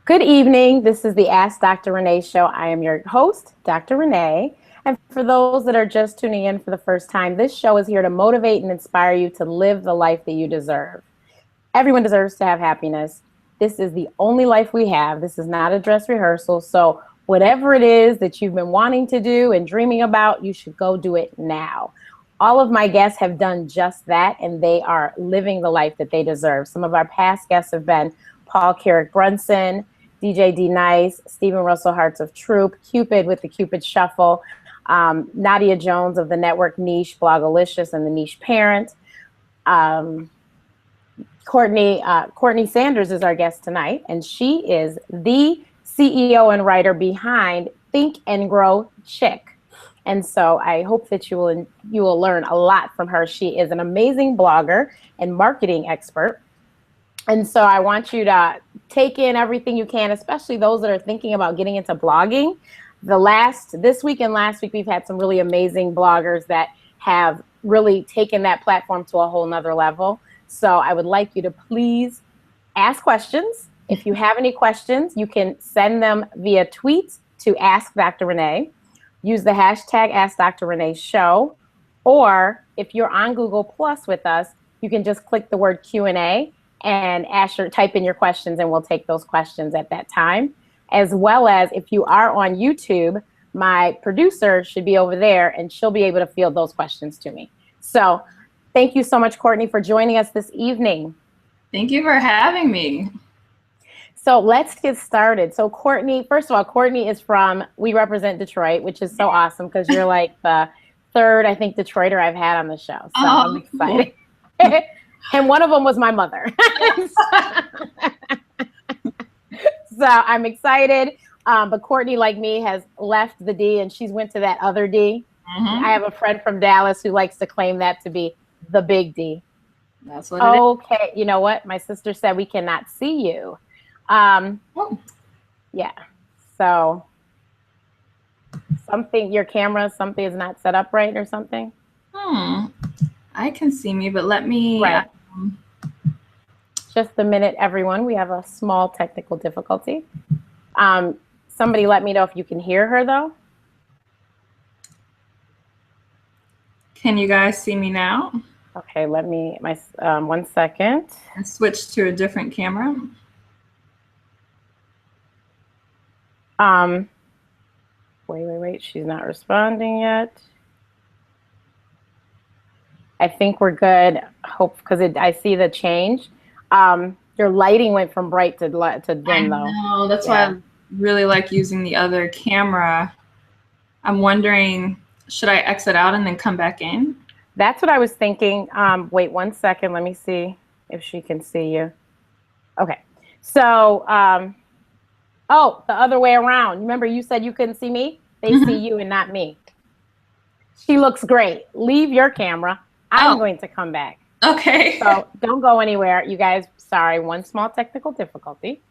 Good evening. This is the Ask Dr. Renee show. I am your host, Dr. Renee. And for those that are just tuning in for the first time, this show is here to motivate and inspire you to live the life that you deserve. Everyone deserves to have happiness. This is the only life we have. This is not a dress rehearsal. So whatever it is that you've been wanting to do and dreaming about, you should go do it now. All of my guests have done just that, and they are living the life that they deserve. Some of our past guests have been Paul Carrick Brunson, DJ D Nice, Stephen Russell Hearts of Troop, Cupid with the Cupid Shuffle, Nadia Jones of the network Niche, Blogalicious, and the Niche Parent. Courtney Sanders is our guest tonight, and she is the CEO and writer behind Think and Grow Chick. And so I hope that you will learn a lot from her. She is an amazing blogger and marketing expert. And so I want you to take in everything you can, especially those that are thinking about getting into blogging. This week and last week, we've had some really amazing bloggers that have really taken that platform to a whole nother level. So I would like you to please ask questions. If you have any questions, you can send them via tweet to Ask Dr. Renee. Use the hashtag Ask Dr. Renee Show. Or if you're on Google Plus with us, you can just click the word Q&A and type in your questions, and we'll take those questions at that time. As well as if you are on YouTube, my producer should be over there, and she'll be able to field those questions to me. So thank you so much, Courtney, for joining us this evening. Thank you for having me. So let's get started. So Courtney, first of all, Courtney is we represent Detroit, which is so awesome because you're like the third, I think, Detroiter I've had on the show. So I'm excited. Cool. And one of them was my mother. So I'm excited. But Courtney, like me, has left the D and she's went to that other D. Mm-hmm. I have a friend from Dallas who likes to claim that to be the big D. That's what it is. Okay, you know what? My sister said we cannot see you. Yeah. So your camera, something is not set up right or something? I can see me, but let me... Right. Just a minute, everyone. We have a small technical difficulty. Somebody let me know if you can hear her, though. Can you guys see me now? Okay, let me, 1 second. I switched to a different camera. Wait. She's not responding yet. I think we're good. Hope, because I see the change. Your lighting went from bright to dim, though. No, that's why I really like using the other camera. I'm wondering, should I exit out and then come back in? That's what I was thinking. Wait 1 second. Let me see if she can see you. Okay. So, the other way around. Remember, you said you couldn't see me? They see you and not me. She looks great. Leave your camera. I'm going to come back. Okay. So don't go anywhere. You guys, sorry, one small technical difficulty.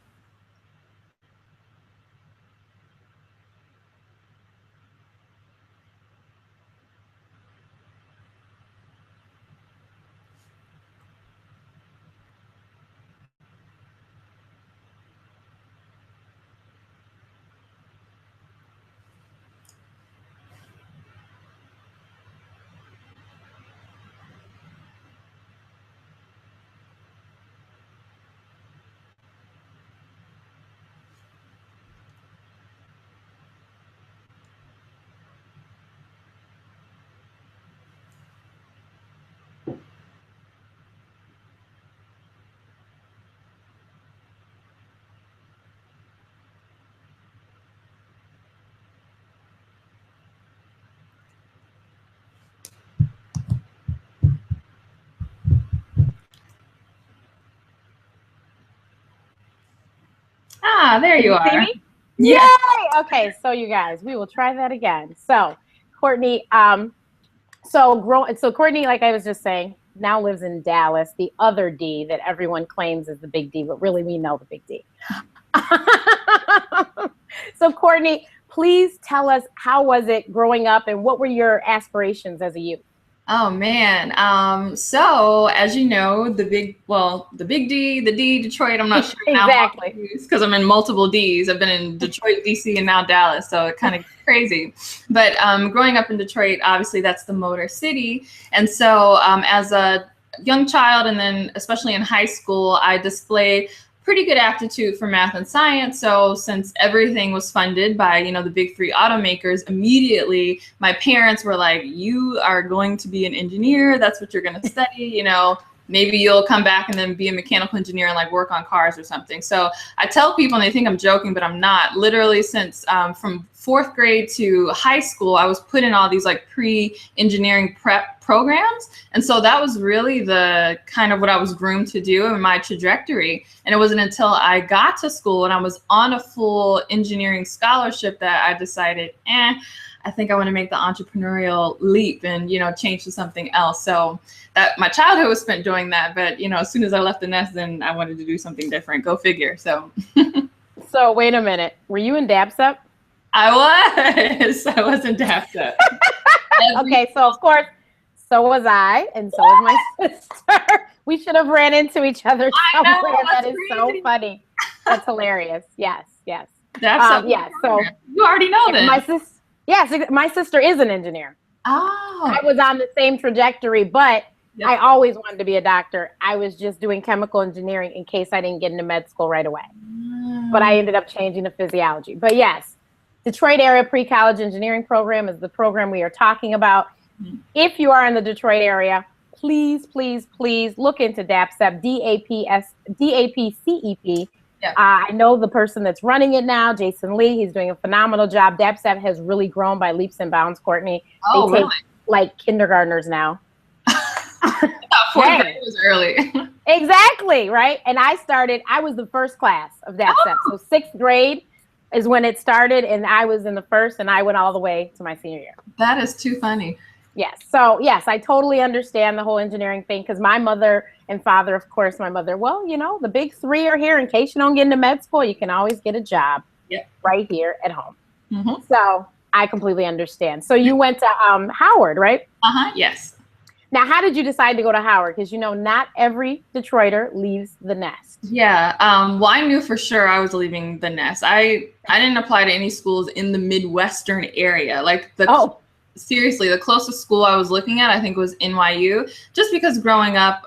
There you are. See me? Yeah. Yay! Okay, so you guys, we will try that again. So, Courtney, so Courtney, like I was just saying, now lives in Dallas, the other D that everyone claims is the big D, but really we know the big D. So, Courtney, please tell us, how was it growing up and what were your aspirations as a youth? Oh man. So as you know, the big D, the D, Detroit, I'm not sure now Exactly. because I'm in multiple Ds. I've been in Detroit, DC, and now Dallas. So it kind of crazy. But growing up in Detroit, obviously that's the Motor City. And so as a young child, and then especially in high school, I displayed pretty good aptitude for math and science. So since everything was funded by, the big three automakers, immediately my parents were like, you are going to be an engineer. That's what you're going to study. Maybe you'll come back and then be a mechanical engineer and like work on cars or something. So I tell people and they think I'm joking, but I'm not. Literally since from fourth grade to high school, I was put in all these like pre-engineering prep programs. And so that was really the kind of what I was groomed to do in my trajectory. And it wasn't until I got to school and I was on a full engineering scholarship that I decided, I think I want to make the entrepreneurial leap and, change to something else. So that my childhood was spent doing that. But, as soon as I left the nest, then I wanted to do something different. Go figure. So. So wait a minute. Were you in DAPSEP? I was in DAPSEP. Okay. So of course, so was I. And so was my sister. We should have ran into each other somewhere. That is so funny. That's hilarious. Yes. Yes. DAPSEP. So you already know that. Yes, my sister is an engineer. Oh. I was on the same trajectory, but yep. I always wanted to be a doctor. I was just doing chemical engineering in case I didn't get into med school right away. But I ended up changing to physiology. But yes, Detroit area pre-college engineering program is the program we are talking about. Mm-hmm. If you are in the Detroit area, please, please, please look into DAPSEP, DAPCEP. Yeah. I know the person that's running it now, Jason Lee. He's doing a phenomenal job. DAPSEP has really grown by leaps and bounds, Courtney. Oh, they take really? Like kindergartners now. Fourth grade was early. Exactly, right? And I was the first class of DAPSEP. Oh. So sixth grade is when it started, and I was in the first, and I went all the way to my senior year. That is too funny. Yes. So, yes, I totally understand the whole engineering thing because my mother and father, of course, my mother, well, the big three are here. In case you don't get into med school, you can always get a job right here at home. Mm-hmm. So I completely understand. So you went to Howard, right? Uh-huh. Yes. Now, how did you decide to go to Howard? Because, not every Detroiter leaves the nest. Yeah. Well, I knew for sure I was leaving the nest. I didn't apply to any schools in the Midwestern area. Like seriously, the closest school I was looking at, I think, was NYU, just because growing up,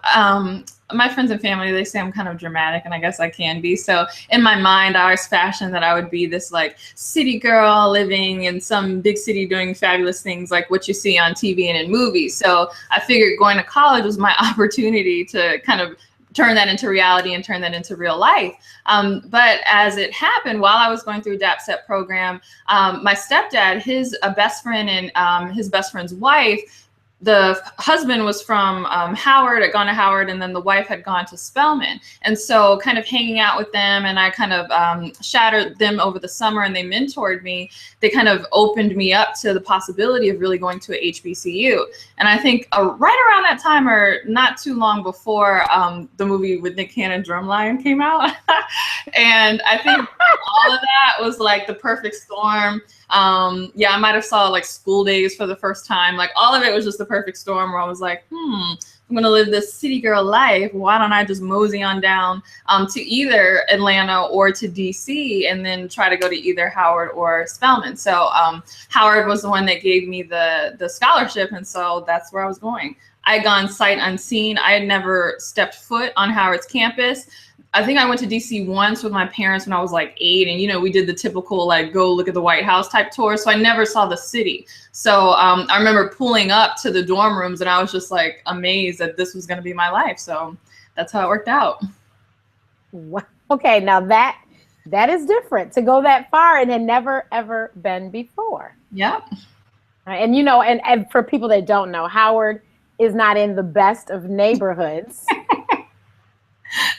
my friends and family, they say I'm kind of dramatic, and I guess I can be. So in my mind, I always fashioned that I would be this like city girl living in some big city doing fabulous things like what you see on TV and in movies. So I figured going to college was my opportunity to kind of turn that into reality and turn that into real life. But as it happened, while I was going through a DAPSEP program, my stepdad, his best friend and his best friend's wife, the husband was from Howard, had gone to Howard, and then the wife had gone to Spelman. And so kind of hanging out with them, and I kind of shadowed them over the summer, and they mentored me. They kind of opened me up to the possibility of really going to a HBCU. And I think right around that time, or not too long before, the movie with Nick Cannon, Drumline, came out. And I think all of that was like the perfect storm. I might have saw like School Days for the first time. Like all of it was just the perfect storm where I was like, I'm going to live this city girl life. Why don't I just mosey on down to either Atlanta or to DC and then try to go to either Howard or Spelman. So Howard was the one that gave me the scholarship. And so that's where I was going. I had gone sight unseen. I had never stepped foot on Howard's campus. I think I went to DC once with my parents when I was like 8, and we did the typical like go look at the White House type tour. So I never saw the city. So I remember pulling up to the dorm rooms, and I was just like amazed that this was going to be my life. So that's how it worked out. Okay, now that is different to go that far and had never ever been before. Yeah. And and for people that don't know, Howard is not in the best of neighborhoods.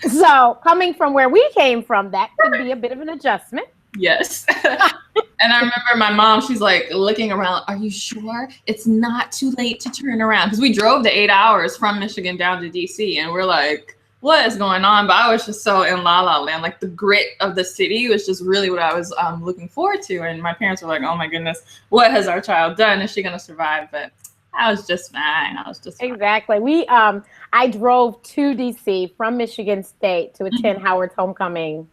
So coming from where we came from, that could be a bit of an adjustment. Yes. And I remember my mom, she's like looking around, are you sure it's not too late to turn around? Because we drove the 8 hours from Michigan down to DC, and we're like, what is going on? But I was just so in la la land. Like the grit of the city was just really what I was looking forward to. And my parents were like, oh my goodness, what has our child done? Is she going to survive? But I was just fine. I was just fine. Exactly. I drove to DC from Michigan State to attend Howard's homecoming,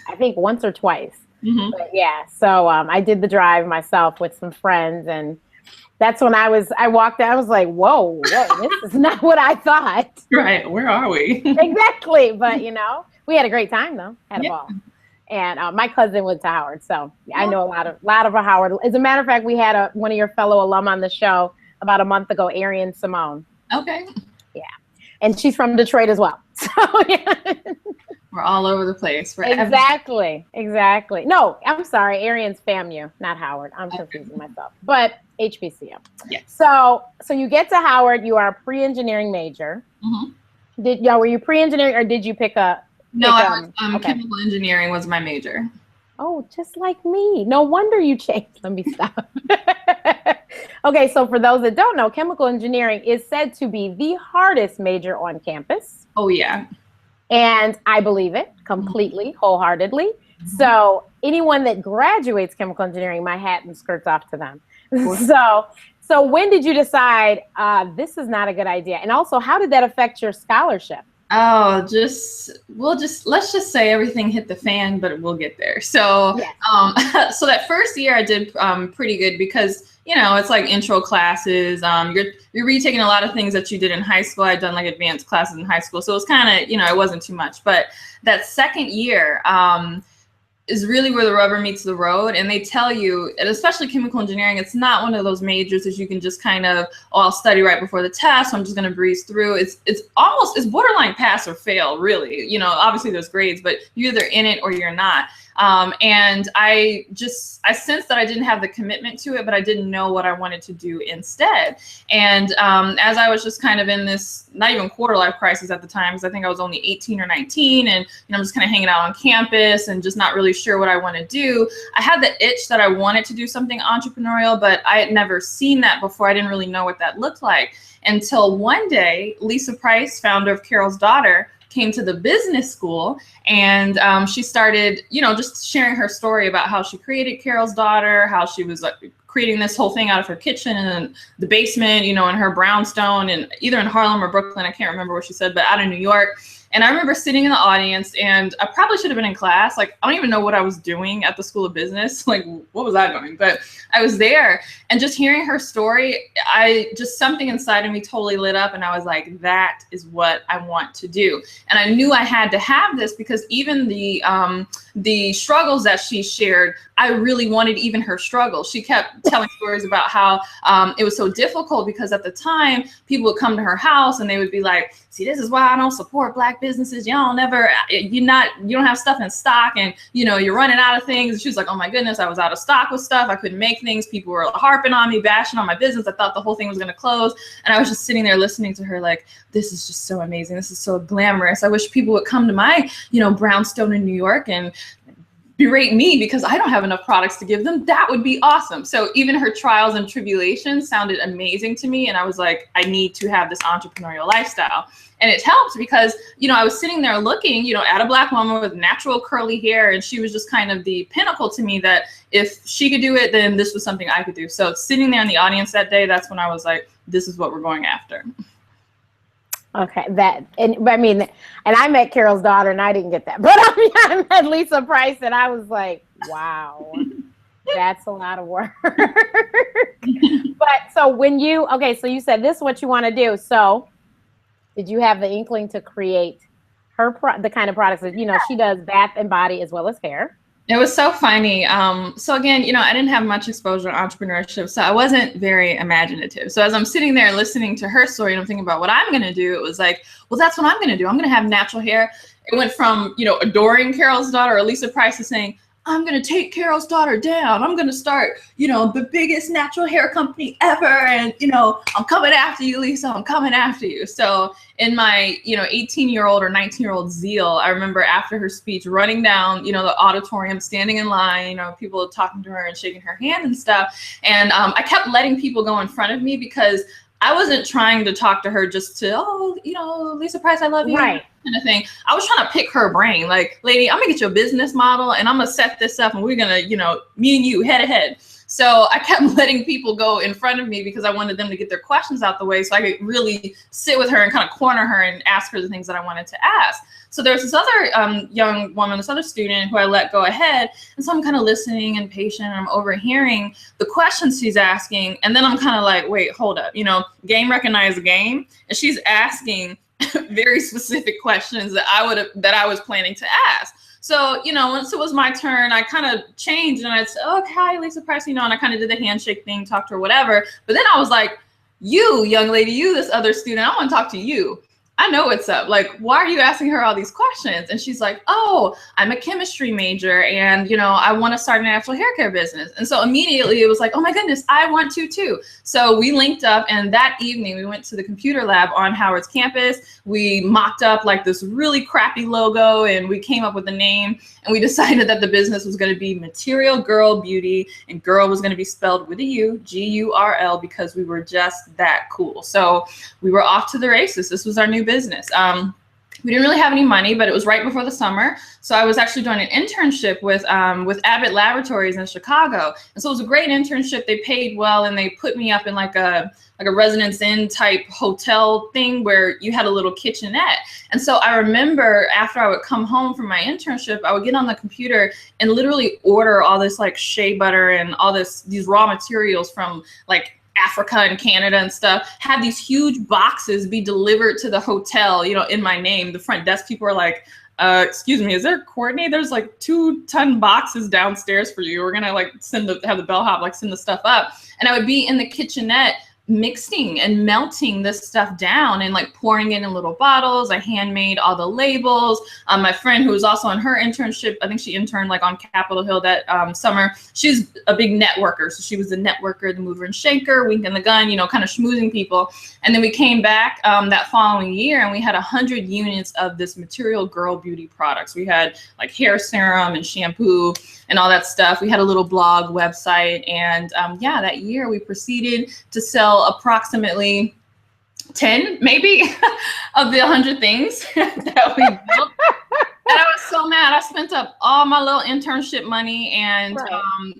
I think once or twice. But yeah, so I did the drive myself with some friends, and that's when I walked out. I was like, whoa, this is not what I thought. Right. Where are we? Exactly. But, we had a great time, though. Had a ball. And my cousin went to Howard. So I know a lot of Howard. As a matter of fact, we had one of your fellow alum on the show about a month ago, Arian Simone. Okay. Yeah. And she's from Detroit as well. So, yeah. We're all over the place. Exactly. No, I'm sorry. Arian's FAMU, not Howard. I'm confusing myself. But HBCU. Yes. So you get to Howard. You are a pre-engineering major. Were you pre-engineering, or did you pick a? No, I was, chemical engineering was my major. Oh, just like me. No wonder you changed. Let me stop. Okay, so for those that don't know, chemical engineering is said to be the hardest major on campus. Oh, yeah. And I believe it completely, wholeheartedly. So anyone that graduates chemical engineering, my hat and skirts off to them. So when did you decide this is not a good idea? And also, how did that affect your scholarship? Oh, let's just say everything hit the fan, but we'll get there. So, so that first year I did pretty good because, it's like intro classes. You're retaking a lot of things that you did in high school. I'd done like advanced classes in high school. So it was kind of, it wasn't too much. But that second year, is really where the rubber meets the road. And they tell you, and especially chemical engineering, it's not one of those majors that you can just kind of, I'll study right before the test, so I'm just going to breeze through. It's borderline pass or fail, really. Obviously there's grades, but you're either in it or you're not. And I sensed that I didn't have the commitment to it, but I didn't know what I wanted to do instead. And as I was just kind of in this, not even quarter life crisis at the time, because I think I was only 18 or 19, and I'm just kind of hanging out on campus and just not really sure what I want to do. I had the itch that I wanted to do something entrepreneurial, but I had never seen that before. I didn't really know what that looked like until one day, Lisa Price, founder of Carol's Daughter, came to the business school, and she started, just sharing her story about how she created Carol's Daughter, how she was creating this whole thing out of her kitchen and the basement, in her brownstone, and either in Harlem or Brooklyn, I can't remember what she said, but out of New York. And I remember sitting in the audience, and I probably should have been in class. Like, I don't even know what I was doing at the School of Business. Like, what was I doing? But I was there, and just hearing her story, something inside of me totally lit up. And I was like, that is what I want to do. And I knew I had to have this because even the struggles that she shared, I really wanted even her struggles. She kept telling stories about how it was so difficult because at the time people would come to her house and they would be like, see, this is why I don't support Black businesses. You don't have stuff in stock, and you're running out of things. And she was like, oh my goodness, I was out of stock with stuff. I couldn't make things. People were harping on me, bashing on my business. I thought the whole thing was going to close. And I was just sitting there listening to her like, this is just so amazing. This is so glamorous. I wish people would come to my, brownstone in New York and berate me because I don't have enough products to give them. That would be awesome. So even her trials and tribulations sounded amazing to me. And I was like, I need to have this entrepreneurial lifestyle. And it helped because, I was sitting there looking, at a Black woman with natural curly hair. And she was just kind of the pinnacle to me that if she could do it, then this was something I could do. So sitting there in the audience that day, that's when I was like, this is what we're going after. Okay, and I met Carol's Daughter and I didn't get that. But I met Lisa Price and I was like, wow, that's a lot of work. But so so you said this is what you want to do. So did you have the inkling to create the kind of products that, she does bath and body as well as hair? It was so funny. So again, I didn't have much exposure to entrepreneurship, so I wasn't very imaginative. So as I'm sitting there listening to her story and I'm thinking about what I'm going to do, it was like, well, that's what I'm going to do. I'm going to have natural hair. It went from, adoring Carol's Daughter or Lisa Price to saying, I'm going to take Carol's Daughter down. I'm going to start, the biggest natural hair company ever. And, I'm coming after you, Lisa. I'm coming after you. So in my, 18-year-old or 19-year-old zeal, I remember after her speech running down, the auditorium, standing in line, people talking to her and shaking her hand and stuff. And I kept letting people go in front of me because I wasn't trying to talk to her just to, Lisa Price, I love you. Right. Kind of thing. I was trying to pick her brain. Like, lady, I'm gonna get you a business model and I'm gonna set this up and we're gonna, me and you head to head. So I kept letting people go in front of me because I wanted them to get their questions out the way so I could really sit with her and kind of corner her and ask her the things that I wanted to ask. So there's this other young woman, this other student who I let go ahead. And so I'm kind of listening and patient, and I'm overhearing the questions she's asking. And then I'm kind of like, wait, hold up, game recognize game. And she's asking very specific questions that I was planning to ask. So, once it was my turn, I kind of changed and I'd say, oh, okay, hi, Lisa Price, and I kind of did the handshake thing, talked to her, whatever. But then I was like, you, young lady, you, this other student, I want to talk to you. I know what's up. Like, why are you asking her all these questions? And she's like, oh, I'm a chemistry major and, I want to start a natural hair care business. And so immediately it was like, oh my goodness, I want to too. So we linked up, and that evening we went to the computer lab on Howard's campus. We mocked up like this really crappy logo, and we came up with a name, and we decided that the business was going to be Material Girl Beauty, and girl was going to be spelled with a U, G-U-R-L, because we were just that cool. So we were off to the races. This was our new business. We didn't really have any money, but it was right before the summer. So I was actually doing an internship with Abbott Laboratories in Chicago. And so it was a great internship. They paid well, and they put me up in like a Residence Inn type hotel thing where you had a little kitchenette. And so I remember after I would come home from my internship, I would get on the computer and literally order all this like shea butter and all these raw materials from like Africa and Canada and stuff, had these huge boxes be delivered to the hotel, in my name. The front desk people are like, excuse me, is there Courtney? There's like 2-ton boxes downstairs for you. We're gonna like have the bellhop like send the stuff up. And I would be in the kitchenette mixing and melting this stuff down and like pouring it in little bottles. I handmade all the labels. My friend who was also on her internship, I think she interned like on Capitol Hill that summer. She's a big networker. So she was the networker, the mover and shaker, wink and the gun, kind of schmoozing people. And then we came back that following year, and we had 100 units of this Material Girl Beauty products. We had like hair serum and shampoo and all that stuff. We had a little blog website, and that year we proceeded to sell approximately 10 maybe of the 100 things that we built. And I was so mad. I spent up all my little internship money, and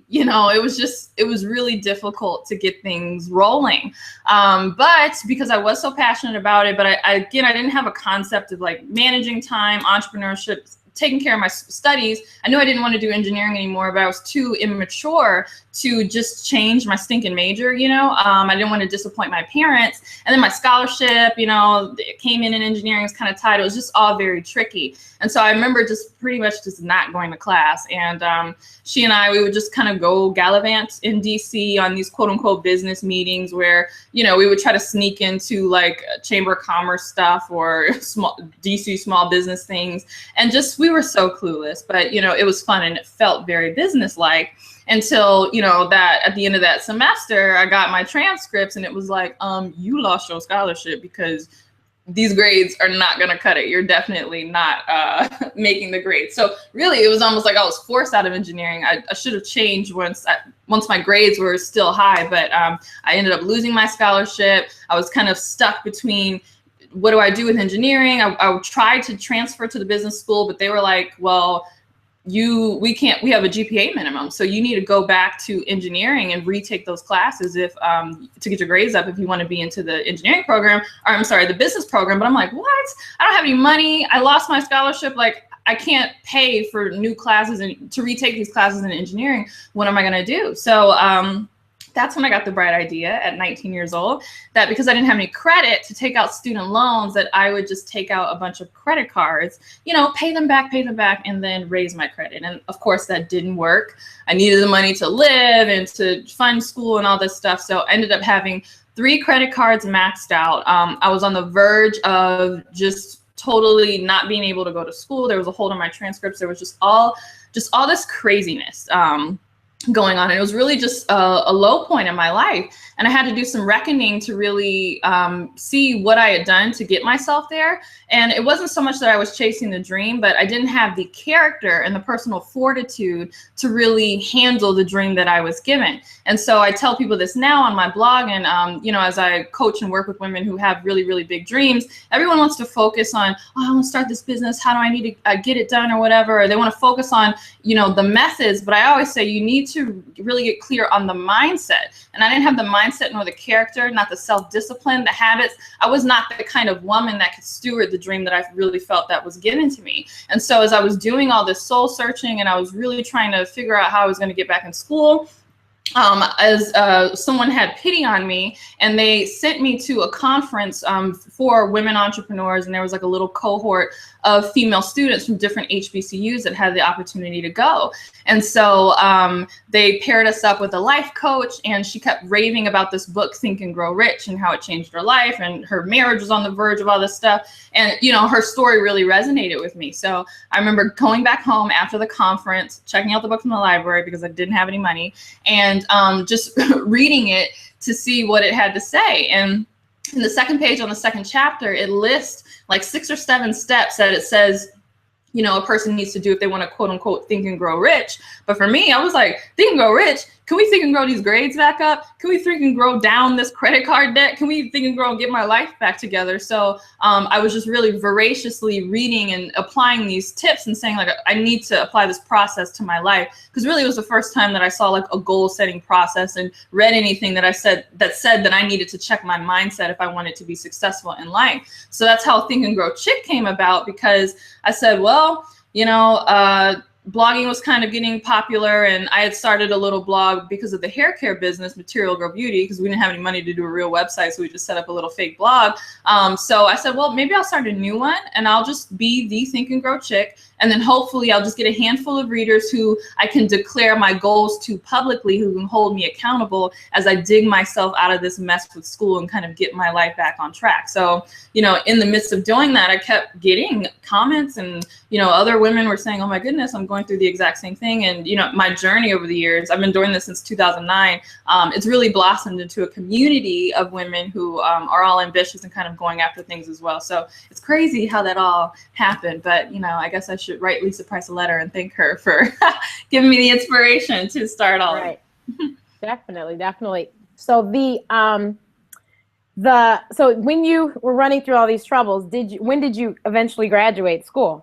it was really difficult to get things rolling. But because I was so passionate about it, but I didn't have a concept of like managing time, entrepreneurship, taking care of my studies. I knew I didn't want to do engineering anymore, but I was too immature to just change my stinking major, I didn't want to disappoint my parents. And then my scholarship, it came in engineering, was kind of tight. It was just all very tricky. And so I remember just pretty much just not going to class. And she and I, we would just kind of go gallivant in DC on these quote unquote business meetings where, we would try to sneak into like Chamber of Commerce stuff or DC small business things. And just, we were so clueless, but it was fun and it felt very business-like. Until, that at the end of that semester, I got my transcripts and it was like, you lost your scholarship because these grades are not going to cut it. You're definitely not making the grades. So really, it was almost like I was forced out of engineering. I should have changed once my grades were still high, but I ended up losing my scholarship. I was kind of stuck between, what do I do with engineering? I tried to transfer to the business school, but they were like, well, we have a GPA minimum. So you need to go back to engineering and retake those classes to get your grades up if you want to be into the engineering program, or I'm sorry, the business program. But I'm like, what? I don't have any money. I lost my scholarship. Like, I can't pay for new classes and to retake these classes in engineering. What am I going to do? So, that's when I got the bright idea at 19 years old that because I didn't have any credit to take out student loans, that I would just take out a bunch of credit cards, pay them back, and then raise my credit. And of course that didn't work. I needed the money to live and to fund school and all this stuff. So I ended up having 3 credit cards maxed out. I was on the verge of just totally not being able to go to school. There was a hold on my transcripts. There was just all this craziness going on. And it was really just a low point in my life. And I had to do some reckoning to really see what I had done to get myself there. And it wasn't so much that I was chasing the dream, but I didn't have the character and the personal fortitude to really handle the dream that I was given. And so I tell people this now on my blog, and as I coach and work with women who have really, really big dreams, everyone wants to focus on, I want to start this business. How do I need to get it done or whatever? Or they want to focus on, the methods. But I always say you need need to really get clear on the mindset. And I didn't have the mindset nor the character, not the self-discipline, the habits. I was not the kind of woman that could steward the dream that I really felt that was given to me. And so as I was doing all this soul searching and I was really trying to figure out how I was going to get back in school, someone had pity on me, and they sent me to a conference for women entrepreneurs, and there was like a little cohort of female students from different HBCUs that had the opportunity to go. And so they paired us up with a life coach, and she kept raving about this book, Think and Grow Rich, and how it changed her life, and her marriage was on the verge of all this stuff. And, you know, her story really resonated with me. So I remember going back home after the conference, checking out the book from the library because I didn't have any money, and just reading it to see what it had to say. And in the second page on the second chapter, it lists like 6 or 7 steps that it says, you know, a person needs to do if they want to quote unquote think and grow rich. But for me, I was like, think and grow rich. Can we think and grow these grades back up? Can we think and grow down this credit card debt? Can we think and grow and get my life back together? So I was just really voraciously reading and applying these tips and saying like, I need to apply this process to my life. Because really it was the first time that I saw like a goal setting process and read anything that said that I needed to check my mindset if I wanted to be successful in life. So that's how Think and Grow Chick came about, because I said, well, you know, blogging was kind of getting popular, and I had started a little blog because of the hair care business, Material Girl Beauty, because we didn't have any money to do a real website, so we just set up a little fake blog. So I said, well, maybe I'll start a new one, and I'll just be the Think and Grow Chick, and then hopefully I'll just get a handful of readers who I can declare my goals to publicly, who can hold me accountable as I dig myself out of this mess with school and kind of get my life back on track. So, you know, in the midst of doing that, I kept getting comments, and, you know, other women were saying, oh my goodness, I'm going through the exact same thing. And, you know, my journey over the years, I've been doing this since 2009. It's really blossomed into a community of women who are all ambitious and kind of going after things as well. So it's crazy how that all happened. But, you know, I guess I should write Lisa Price a letter and thank her for giving me the inspiration to start all. Right. Definitely, definitely. So so when you were running through all these troubles, when did you eventually graduate school?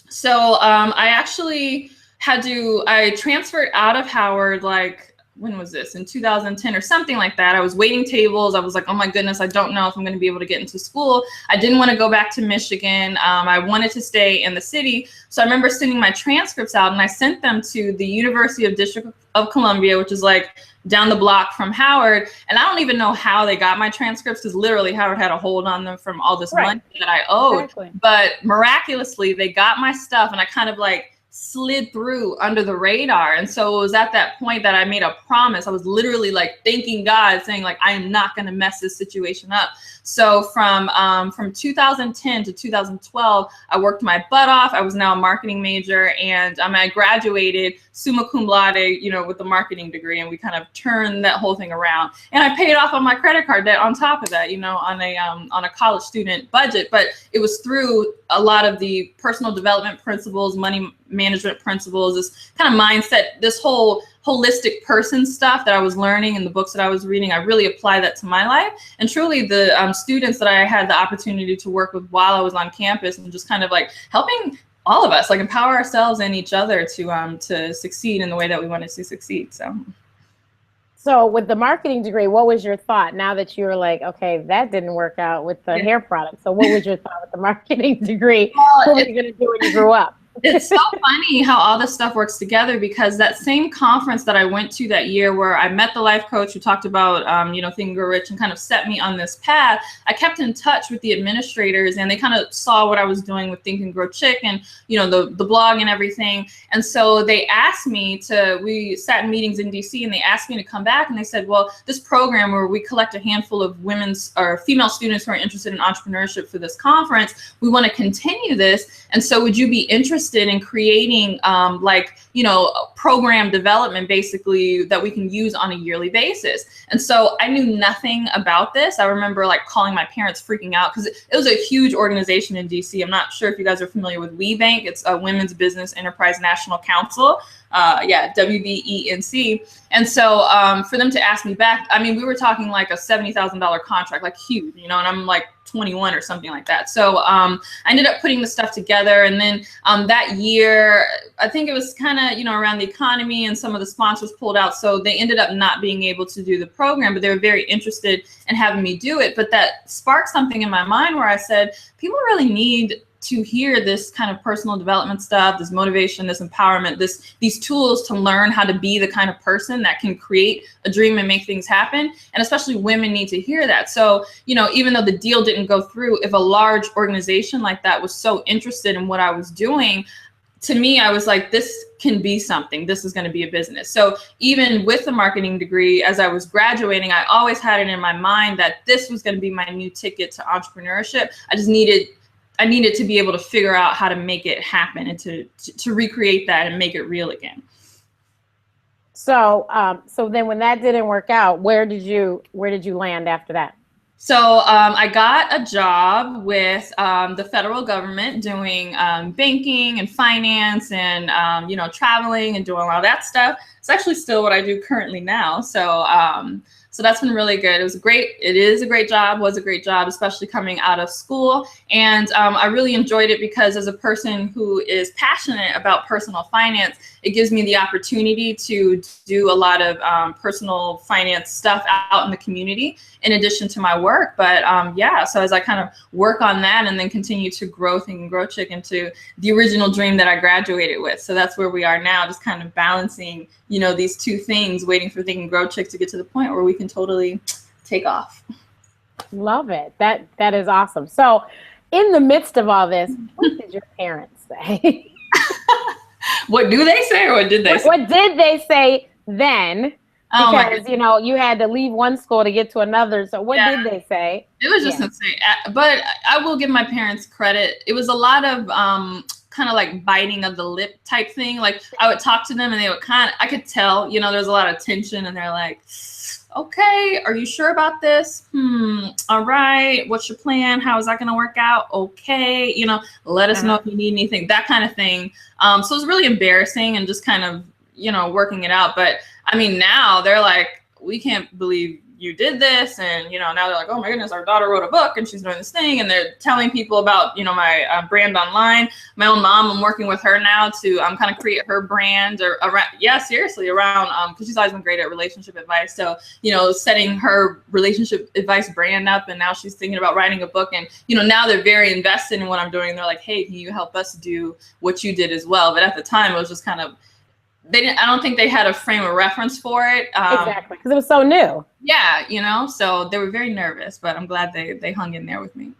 So I actually I transferred out of Howard, like, when was this? In 2010 or something like that. I was waiting tables. I was like, oh my goodness, I don't know if I'm going to be able to get into school. I didn't want to go back to Michigan. I wanted to stay in the city. So I remember sending my transcripts out, and I sent them to the University of District of Columbia, which is like down the block from Howard. And I don't even know how they got my transcripts, because literally Howard had a hold on them from all this money that I owed. Exactly. But miraculously, they got my stuff, and I kind of like slid through under the radar. And so it was at that point that I made a promise. I was literally like thanking God, saying like, I am not going to mess this situation up. So from 2010 to 2012, I worked my butt off. I was now a marketing major, and I graduated summa cum laude, you know, with a marketing degree, and we kind of turned that whole thing around. And I paid off on my credit card debt on top of that, you know, on a college student budget. But it was through a lot of the personal development principles, money management principles, this kind of mindset, this whole holistic person stuff that I was learning in the books that I was reading. I really apply that to my life. And truly the students that I had the opportunity to work with while I was on campus, and just kind of like helping all of us like empower ourselves and each other to succeed in the way that we wanted to succeed. So with the marketing degree, what was your thought now that you were like, okay, that didn't work out with the hair product? So what was your thought with the marketing degree? What were you going to do when you grew up? It's so funny how all this stuff works together, because that same conference that I went to that year, where I met the life coach who talked about, you know, Think and Grow Rich, and kind of set me on this path, I kept in touch with the administrators, and they kind of saw what I was doing with Think and Grow Chick, and, you know, the blog and everything. And so they asked me we sat in meetings in DC, and they asked me to come back, and they said, well, this program where we collect a handful of women's or female students who are interested in entrepreneurship for this conference, we want to continue this. And so would you be interested in creating like, you know, program development basically that we can use on a yearly basis? And so I knew nothing about this. I remember like calling my parents, freaking out, because it was a huge organization in DC. I'm not sure if you guys are familiar with WeBank. It's a Women's Business Enterprise National Council. WBENC. And so for them to ask me back, I mean, we were talking like a $70,000 contract, like huge, you know, and I'm like 21 or something like that. So I ended up putting the stuff together. And then that year, I think it was kind of, you know, around the economy, and some of the sponsors pulled out. So they ended up not being able to do the program, but they were very interested in having me do it. But that sparked something in my mind where I said, people really need to hear this kind of personal development stuff, this motivation, this empowerment, these tools to learn how to be the kind of person that can create a dream and make things happen. And especially women need to hear that. So, you know, even though the deal didn't go through, if a large organization like that was so interested in what I was doing, to me, I was like, this can be something. This is going to be a business. So even with a marketing degree, as I was graduating, I always had it in my mind that this was going to be my new ticket to entrepreneurship. I needed to be able to figure out how to make it happen and to recreate that and make it real again. So, so then when that didn't work out, where did you land after that? So I got a job with the federal government doing banking and finance and, you know, traveling and doing all that stuff. It's actually still what I do currently now. So that's been really good. It is a great job, was a great job, especially coming out of school. And I really enjoyed it because as a person who is passionate about personal finance, it gives me the opportunity to do a lot of personal finance stuff out in the community in addition to my work. But yeah, so as I kind of work on that and then continue to grow Think and Grow Chick into the original dream that I graduated with. So that's where we are now, just kind of balancing, you know, these two things, waiting for Think and Grow Chick to get to the point where we can totally take off. Love it. That is awesome. So in the midst of all this, what did your parents say? What do they say, or what did they say? What did they say then? Because, Oh, you know, you had to leave one school to get to another. So what did they say? It was just insane. But I will give my parents credit. It was a lot of kind of like biting of the lip type thing. Like I would talk to them and they would I could tell, you know, there's a lot of tension and they're like, okay, are you sure about this? All right. What's your plan? How is that going to work out? Okay. You know, let us know if you need anything, that kind of thing. So it was really embarrassing and just kind of, you know, working it out. But I mean, now they're like, we can't believe you did this. And, you know, now they're like, oh my goodness, our daughter wrote a book and she's doing this thing. And they're telling people about, you know, my brand online. My own mom, I'm working with her now to kind of create her brand or around, seriously, around, because she's always been great at relationship advice. So, you know, setting her relationship advice brand up, and now she's thinking about writing a book. And, you know, now they're very invested in what I'm doing. They're like, hey, can you help us do what you did as well? But at the time it was just kind of, I don't think they had a frame of reference for it. Exactly, because it was so new. Yeah, you know, so they were very nervous, but I'm glad they hung in there with me.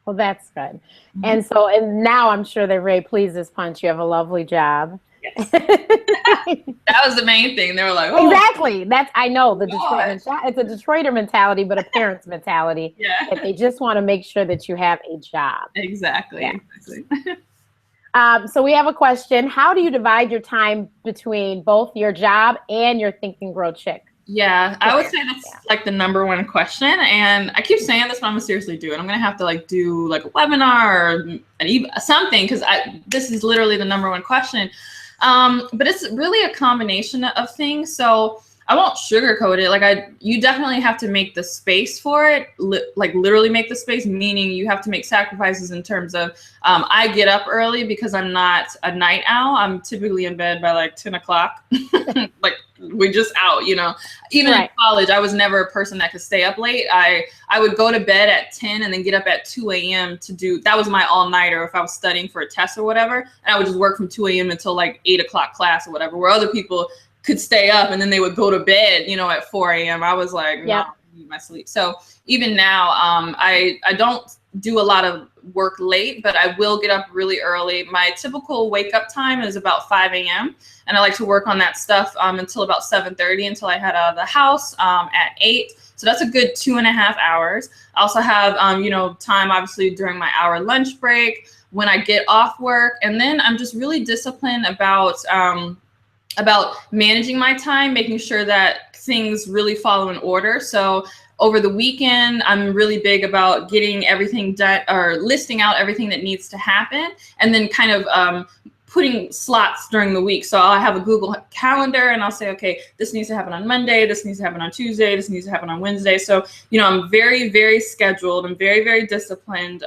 Well, that's good. And now I'm sure they're very pleased as punch. You have a lovely job. Yes. That was the main thing. They were like, oh. Exactly. I know the Detroit. It's a Detroiter mentality, but a parent's mentality. Yeah. That they just want to make sure that you have a job. Exactly. Yeah. Exactly. So we have a question. How do you divide your time between both your job and your Think and Grow Chick? Yeah, I would say that's like the number one question. And I keep saying this, but I'm gonna seriously do it. I'm gonna have to like do like a webinar or something, because this is literally the number one question. But it's really a combination of things. So I won't sugarcoat it. Like you definitely have to make the space for it, like literally make the space, meaning you have to make sacrifices in terms of, I get up early because I'm not a night owl. I'm typically in bed by like 10 o'clock. Like we're just out, you know, even in college, I was never a person that could stay up late. I would go to bed at 10 and then get up at 2 a.m. that was my all nighter if I was studying for a test or whatever. And I would just work from 2 a.m. until like 8 o'clock class or whatever, where other people could stay up and then they would go to bed, you know, at 4 a.m. I was like, no, I need my sleep. So even now, I don't do a lot of work late, but I will get up really early. My typical wake up time is about 5 a.m. and I like to work on that stuff until about 7:30 until I head out of the house at 8. So that's a good 2.5 hours. I also have, you know, time obviously during my hour lunch break when I get off work. And then I'm just really disciplined about managing my time, making sure that things really follow in order. So over the weekend, I'm really big about getting everything done or listing out everything that needs to happen, and then kind of putting slots during the week. So I'll have a Google Calendar and I'll say, okay, this needs to happen on Monday, this needs to happen on Tuesday, this needs to happen on Wednesday. So, you know, I'm very, very scheduled. I'm very, very disciplined.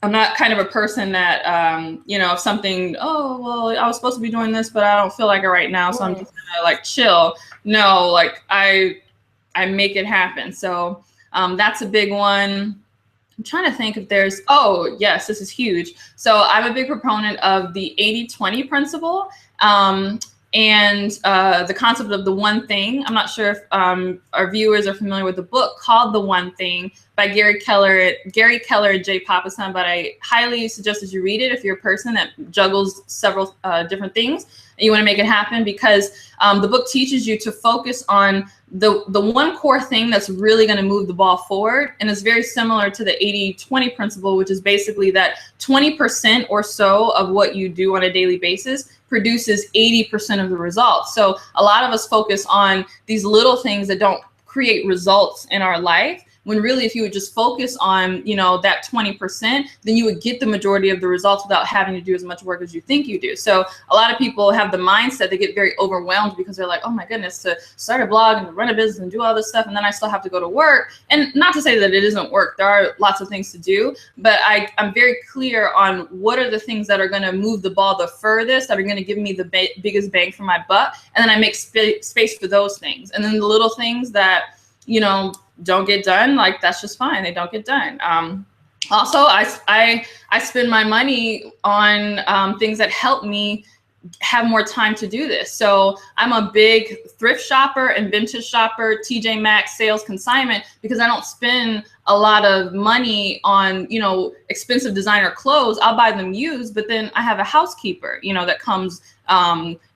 I'm not kind of a person that, you know, if something, oh, well, I was supposed to be doing this, but I don't feel like it right now, so I'm just gonna like chill. No, like I make it happen. So that's a big one. I'm trying to think if there's, oh, yes, this is huge. So I'm a big proponent of the 80-20 principle. And the concept of the one thing. I'm not sure if our viewers are familiar with the book called The One Thing by Gary Keller and Jay Papasan, but I highly suggest that you read it if you're a person that juggles several different things and you want to make it happen, because the book teaches you to focus on the one core thing that's really going to move the ball forward. And it's very similar to the 80-20 principle, which is basically that 20% or so of what you do on a daily basis produces 80% of the results. So a lot of us focus on these little things that don't create results in our life, when really if you would just focus on, you know, that 20%, then you would get the majority of the results without having to do as much work as you think you do. So a lot of people have the mindset, they get very overwhelmed because they're like, oh my goodness, to start a blog and to run a business and do all this stuff, and then I still have to go to work. And not to say that it isn't work, there are lots of things to do, but I'm very clear on what are the things that are gonna move the ball the furthest, that are gonna give me the biggest bang for my buck, and then I make space for those things. And then the little things that, you know, don't get done, like that's just fine, they don't get done. Also, I spend my money on things that help me have more time to do this. So I'm a big thrift shopper and vintage shopper, TJ Maxx, sales, consignment, because I don't spend a lot of money on, you know, expensive designer clothes. I'll buy them used, but then I have a housekeeper, you know, that comes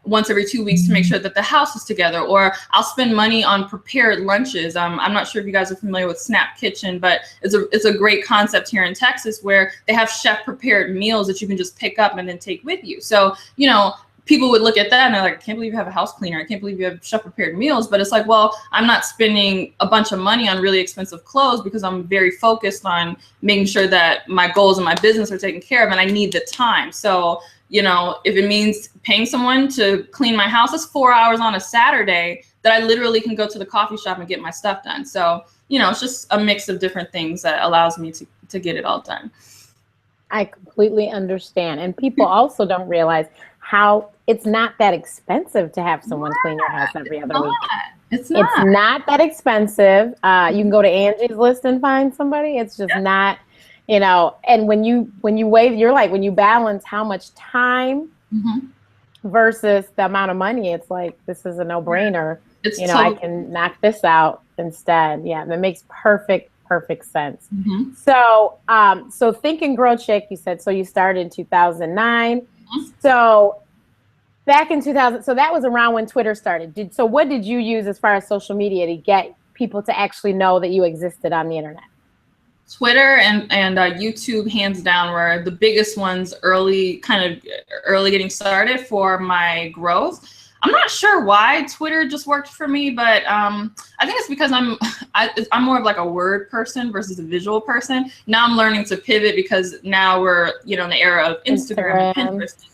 once every 2 weeks to make sure that the house is together. Or I'll spend money on prepared lunches. I'm not sure if you guys are familiar with Snap Kitchen, but it's a great concept here in Texas where they have chef prepared meals that you can just pick up and then take with you. So, you know, people would look at that and they're like, I can't believe you have a house cleaner. I can't believe you have chef prepared meals. But it's like, well, I'm not spending a bunch of money on really expensive clothes because I'm very focused on making sure that my goals and my business are taken care of, and I need the time. So, you know, if it means paying someone to clean my house, it's 4 hours on a Saturday that I literally can go to the coffee shop and get my stuff done. So, you know, it's just a mix of different things that allows me to get it all done. I completely understand. And people also don't realize how it's not that expensive to have someone clean your house every other week. It's not that expensive. You can go to Angie's List and find somebody. It's just not, you know, and when you weigh, you're like, when you balance how much time versus the amount of money, it's like, this is a no-brainer. It's, you know, I can knock this out instead. Yeah, that makes perfect sense. So, so Think and Grow Chick, you said, so you started in 2009. So back in 2000, so that was around when Twitter started. So what did you use as far as social media to get people to actually know that you existed on the internet? Twitter and YouTube, hands down, were the biggest ones early getting started for my growth. I'm not sure why Twitter just worked for me, but I think it's because I'm more of like a word person versus a visual person. Now I'm learning to pivot because now we're, you know, in the era of Instagram and Pinterest.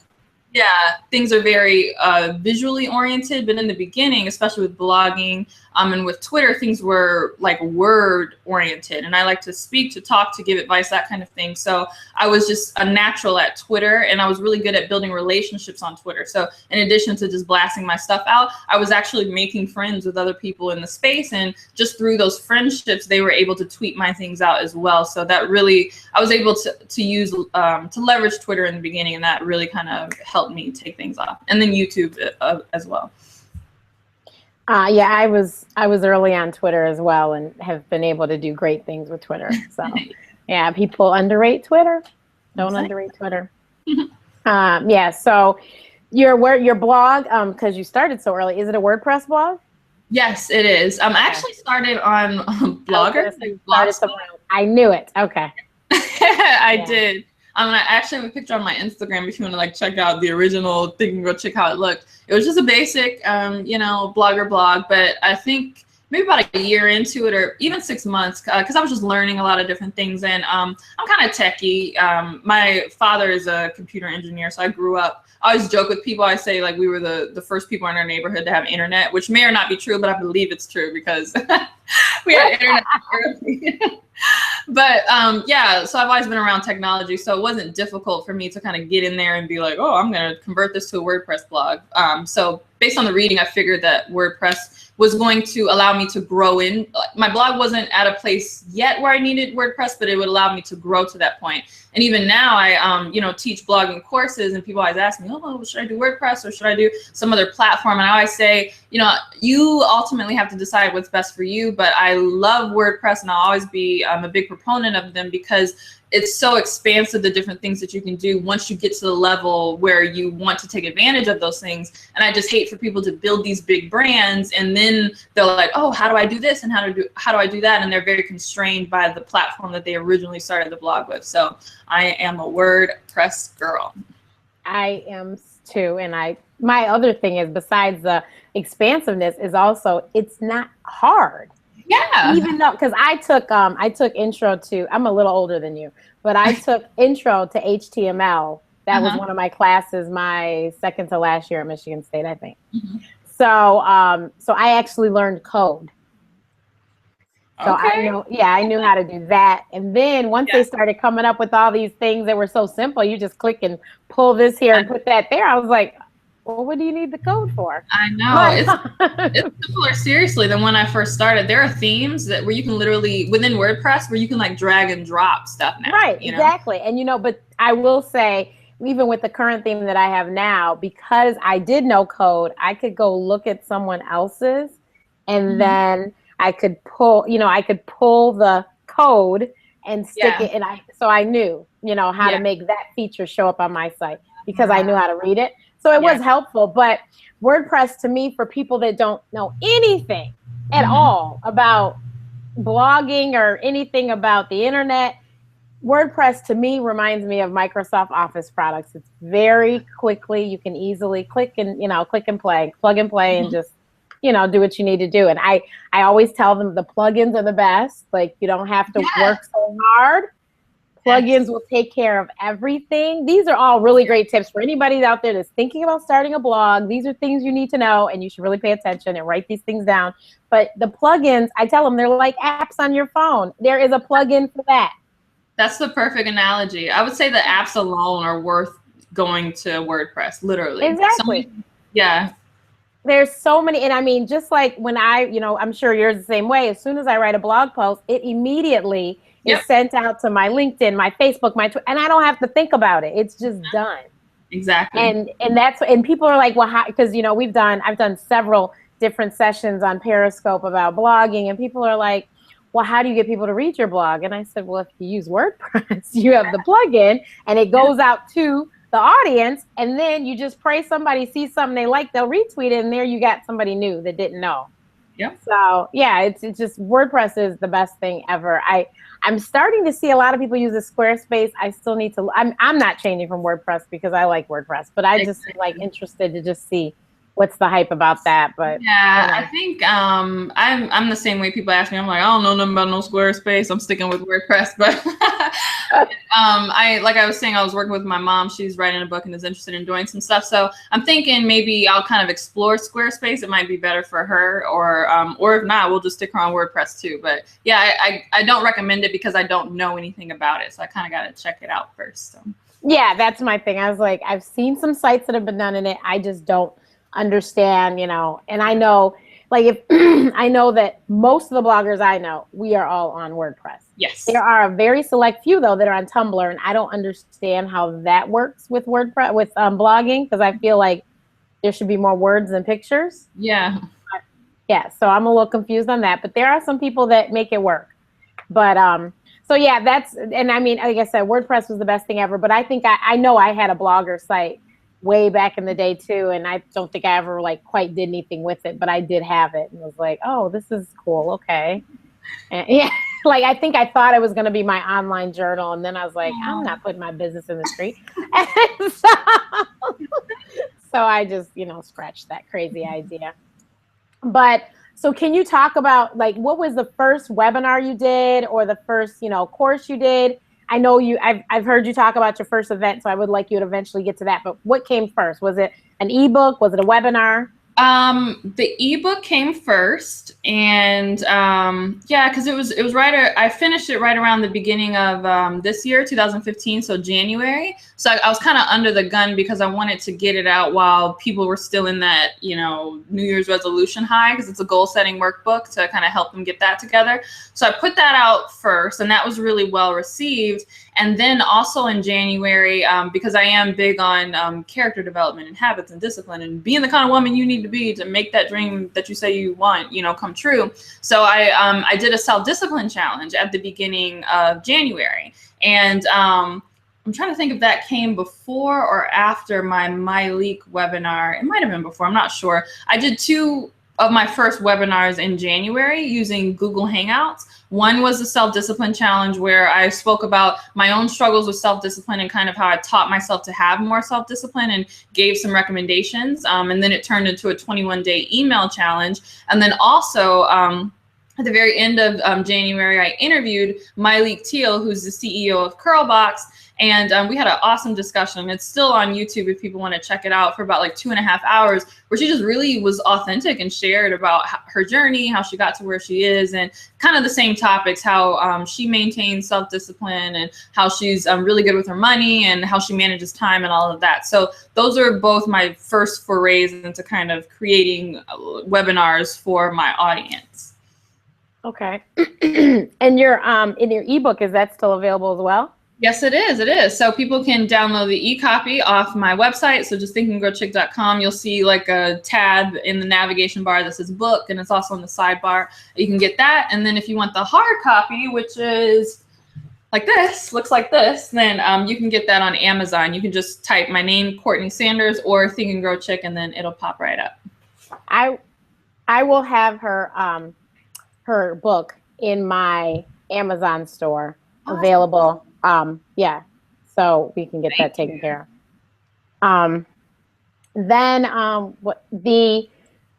Yeah, things are very visually oriented, but in the beginning, especially with blogging and with Twitter, things were like word oriented, and I like to speak, to talk, to give advice, that kind of thing. So I was just a natural at Twitter, and I was really good at building relationships on Twitter. So in addition to just blasting my stuff out, I was actually making friends with other people in the space, and just through those friendships, they were able to tweet my things out as well. So that really, I was able to use to leverage Twitter in the beginning, and that really kind of helped me take things off. And then YouTube as well. Yeah, I was early on Twitter as well, and have been able to do great things with Twitter. So yeah, people underrate Twitter. Don't underrate Twitter. Yeah, so your blog, because you started so early, is it a WordPress blog? Yes, it is. I actually started on Blogger. I knew it. Okay. I did. I actually have a picture on my Instagram if you want to like check out the original thing and go check how it looked. It was just a basic, you know, Blogger blog, but I think maybe about a year into it, or even 6 months, because I was just learning a lot of different things. And I'm kind of techie. My father is a computer engineer, so I grew up. I always joke with people. I say like we were the first people in our neighborhood to have internet, which may or not be true, but I believe it's true because We had internet early. But yeah, so I've always been around technology, so it wasn't difficult for me to kind of get in there and be like, oh, I'm going to convert this to a WordPress blog. So based on the reading, I figured that WordPress was going to allow me to grow in. My blog wasn't at a place yet where I needed WordPress, but it would allow me to grow to that point. And even now I, teach blogging courses, and people always ask me, oh, should I do WordPress or should I do some other platform? And I always say, you ultimately have to decide what's best for you, but I love WordPress and I'll always be a big proponent of them because it's so expansive, the different things that you can do once you get to the level where you want to take advantage of those things. And I just hate for people to build these big brands and then they're like, oh, how do I do this and how do I do that? And they're very constrained by the platform that they originally started the blog with. So I am a WordPress girl. I am too. And my other thing is, besides the expansiveness, is also it's not hard. Yeah. Even though, because I took intro to, I'm a little older than you, but I took intro to HTML. That was one of my classes, my second to last year at Michigan State, I think. So I actually learned code. So okay. I knew how to do that. And then once they started coming up with all these things that were so simple, you just click and pull this here and put that there. I was like, well, what do you need the code for? I know. It's simpler, seriously, than when I first started. There are themes where you can literally, within WordPress, where you can like drag and drop stuff now. Right, exactly. And but I will say, even with the current theme that I have now, because I did know code, I could go look at someone else's and then I could pull the code and stick it. And so I knew, how to make that feature show up on my site because I knew how to read it. So it was helpful, but WordPress to me, for people that don't know anything at all about blogging or anything about the internet, WordPress to me reminds me of Microsoft Office products. It's very quickly, you can easily click and plug and play and just, do what you need to do. And I always tell them the plugins are the best. Like, you don't have to work so hard. Plugins will take care of everything. These are all really great tips for anybody out there that's thinking about starting a blog. These are things you need to know, and you should really pay attention and write these things down. But the plugins, I tell them, they're like apps on your phone. There is a plugin for that. That's the perfect analogy. I would say the apps alone are worth going to WordPress, literally. Exactly. Yeah. There's so many, and I mean, just like when I'm sure yours the same way. As soon as I write a blog post, it immediately is sent out to my LinkedIn, my Facebook, my Twitter, and I don't have to think about it. It's just done. Exactly. And people are like, well, how? Because I've done several different sessions on Periscope about blogging, and people are like, well, how do you get people to read your blog? And I said, well, if you use WordPress, you have the plugin, and it goes out to the audience, and then you just pray somebody sees something they like, they'll retweet it, and there you got somebody new that didn't know. Yep. So yeah, it's just WordPress is the best thing ever. I'm starting to see a lot of people use the Squarespace. I still need to. I'm not changing from WordPress because I like WordPress, but I just like interested to just see what's the hype about that. But yeah, I think I'm the same way. People ask me, I'm like, I don't know nothing about no Squarespace. I'm sticking with WordPress. But I was saying, I was working with my mom. She's writing a book and is interested in doing some stuff. So I'm thinking maybe I'll kind of explore Squarespace. It might be better for her, or if not, we'll just stick her on WordPress too. But yeah, I don't recommend it because I don't know anything about it. So I kind of got to check it out first. So. Yeah, that's my thing. I was like, I've seen some sites that have been done in it. I just don't understand, and I know, like, if I know that most of the bloggers I know, we are all on WordPress. Yes. There are a very select few though that are on Tumblr, and I don't understand how that works with WordPress, with blogging, because I feel like there should be more words than pictures. Yeah. Yeah, so I'm a little confused on that, but there are some people that make it work. But so yeah, and I mean, like I said, WordPress was the best thing ever, but I think I know I had a blogger site way back in the day too, and I don't think I ever like quite did anything with it, but I did have it and was like, oh, this is cool, okay. And yeah, like I think I thought it was going to be my online journal, and then I was like, I'm not putting my business in the street. So I just scratched that crazy idea. But so can you talk about, like, what was the first webinar you did, or the first course you did? I know I've heard you talk about your first event, so I would like you to eventually get to that. But what came first? Was it an ebook? Was it a webinar? The ebook came first, and yeah, because it was right. I finished it right around the beginning of this year, 2015, so January. So I was kind of under the gun because I wanted to get it out while people were still in that, you know, New Year's resolution high, because it's a goal setting workbook to kind of help them get that together. So I put that out first, and that was really well received. And then also in January, because I am big on character development and habits and discipline and being the kind of woman you need to be to make that dream that you say you want, you know, come true. So I did a self-discipline challenge at the beginning of January. And I'm trying to think if that came before or after my Leak webinar. It might have been before, I'm not sure. I did 2 of my first webinars in January using Google Hangouts. One was the self-discipline challenge, where I spoke about my own struggles with self-discipline and kind of how I taught myself to have more self-discipline and gave some recommendations. And then it turned into a 21-day email challenge. And then also at the very end of January, I interviewed Myleik Teal, who's the CEO of Curlbox. And we had an awesome discussion. It's still on YouTube if people want to check it out, for about like 2.5 hours, where she just really was authentic and shared about her journey, how she got to where she is, and kind of the same topics, how she maintains self-discipline and how she's really good with her money and how she manages time and all of that. So those are both my first forays into kind of creating webinars for my audience. Okay. And your in your ebook, is that still available as well? Yes, it is. It is. So people can download the e-copy off my website. So just thinkandgrowchick.com. You'll see like a tab in the navigation bar that says book, and it's also in the sidebar. You can get that. And then if you want the hard copy, which is like this, looks like this, then you can get that on Amazon. You can just type my name, Courtney Sanders, or Think and Grow Chick, and then it'll pop right up. I will have her her book in my Amazon store available. Yeah, so we can get that taken care of.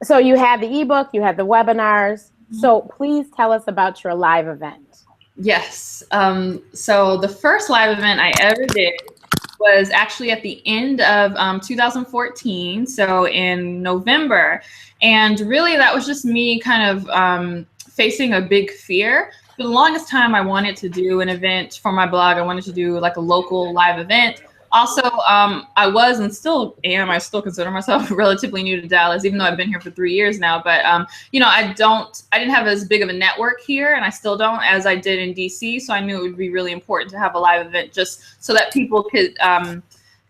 So you have the ebook, you have the webinars. So please tell us about your live event. Yes. So the first live event I ever did was actually at the end of 2014, so in November. And really that was just me kind of facing a big fear. For the longest time, I wanted to do an event for my blog. I wanted to do like a local live event. Also, I was and still am, I still consider myself relatively new to Dallas, even though I've been here for 3 years now. But, you know, I didn't have as big of a network here, and I still don't, as I did in DC. So I knew it would be really important to have a live event just so that people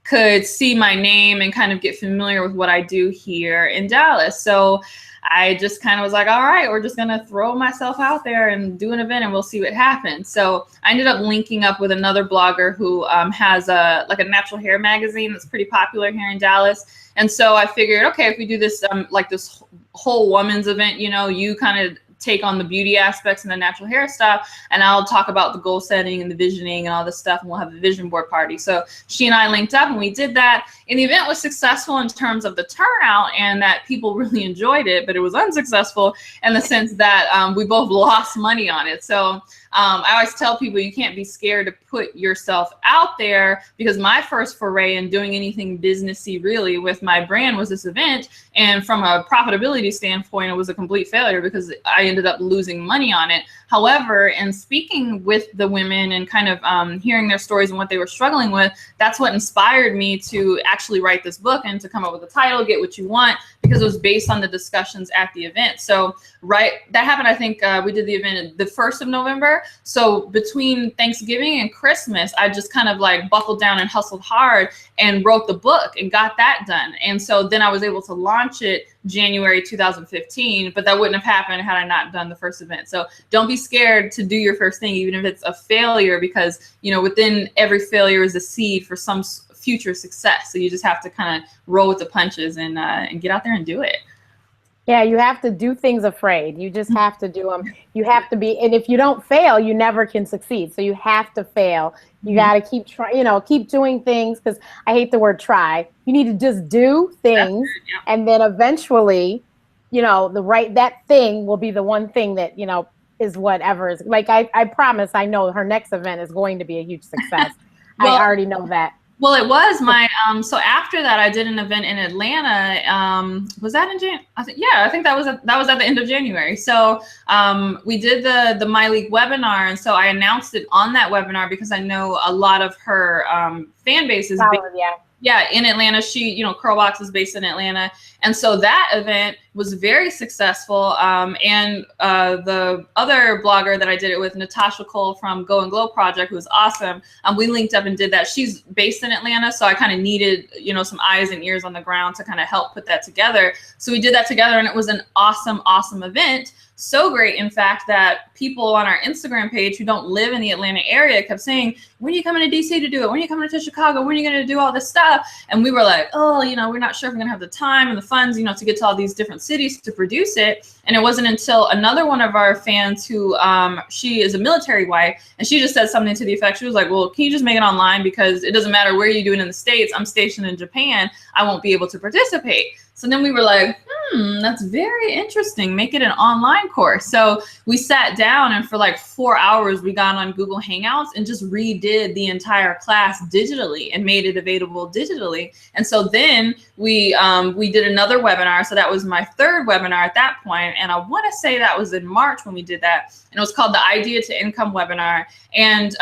could see my name and kind of get familiar with what I do here in Dallas. So I just kind of was like, all right, we're just going to throw myself out there and do an event and we'll see what happens. So I ended up linking up with another blogger who has a natural hair magazine that's pretty popular here in Dallas. And so I figured, okay, if we do this like this whole woman's event, you know, you kind of take on the beauty aspects and the natural hair stuff, and I'll talk about the goal setting and the visioning and all this stuff, and we'll have a vision board party. So she and I linked up and we did that, and the event was successful in terms of the turnout and that people really enjoyed it, but it was unsuccessful in the sense that we both lost money on it. So I always tell people you can't be scared to put yourself out there, because my first foray in doing anything businessy really with my brand was this event. And from a profitability standpoint, it was a complete failure because I ended up losing money on it. However, in speaking with the women and kind of hearing their stories and what they were struggling with, that's what inspired me to actually write this book and to come up with a title, Get What You Want, because it was based on the discussions at the event. So that happened, I think we did the event the 1st of November. So between Thanksgiving and Christmas, I just kind of like buckled down and hustled hard and wrote the book and got that done. And so then I was able to launch it January 2015, but that wouldn't have happened had I not done the first event. So don't be scared to do your first thing, even if it's a failure, because, you know, within every failure is a seed for some future success. So you just have to kind of roll with the punches and get out there and do it. Yeah, you have to do things afraid. You just have to do them. You have to be, and if you don't fail, you never can succeed. So you have to fail. You got to keep trying, you know, keep doing things, because I hate the word try. You need to just do things, and then eventually, you know, that thing will be the one thing that, you know, is whatever is like, I promise, I know her next event is going to be a huge success. Well, I already know that. Well, it was my so after that I did an event in Atlanta. Was that in Jan? I think that was at the end of January. So we did the My League webinar, and so I announced it on that webinar because I know a lot of her fan base is in Atlanta. She, you know, Curlbox is based in Atlanta. And so that event was very successful. And the other blogger that I did it with, Natasha Cole from Go and Glow Project, who was awesome, we linked up and did that. She's based in Atlanta, so I kind of needed, you know, some eyes and ears on the ground to kind of help put that together. So we did that together, and it was an awesome, awesome event. So great, in fact, that people on our Instagram page who don't live in the Atlanta area kept saying, when are you coming to DC to do it? When are you coming to Chicago? When are you going to do all this stuff? And we were like, oh, you know, we're not sure if we're going to have the time and the funds, you know, to get to all these different cities to produce it. And it wasn't until another one of our fans who, she is a military wife, and she just said something to the effect, she was like, well, can you just make it online? Because it doesn't matter where you do it in the States. I'm stationed in Japan. I won't be able to participate. So then we were like, that's very interesting. Make it an online course. So we sat down, and for like 4 hours, we got on Google Hangouts and just redid the entire class digitally and made it available digitally. And so then we did another webinar. So that was my third webinar at that point. And I want to say that was in March when we did that. And it was called the Idea to Income webinar. And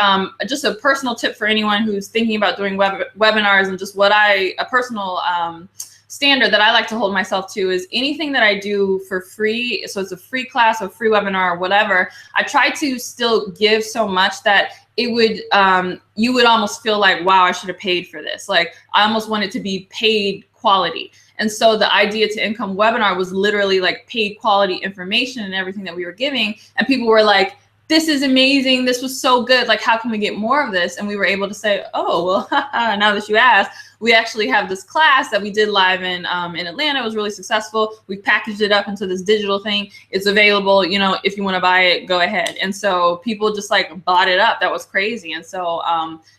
just a personal tip for anyone who's thinking about doing webinars, and just a personal standard that I like to hold myself to is anything that I do for free. So it's a free class or free webinar or whatever. I try to still give so much that it would, you would almost feel like, wow, I should have paid for this. Like I almost want it to be paid quality. And so the Idea to Income webinar was literally like paid quality information and everything that we were giving. And people were like, this is amazing. This was so good. Like, how can we get more of this? And we were able to say, oh, well, now that you asked, we actually have this class that we did live in Atlanta. It was really successful. We packaged it up into this digital thing. It's available, you know, if you want to buy it, go ahead. And so people just like bought it up. That was crazy. And so,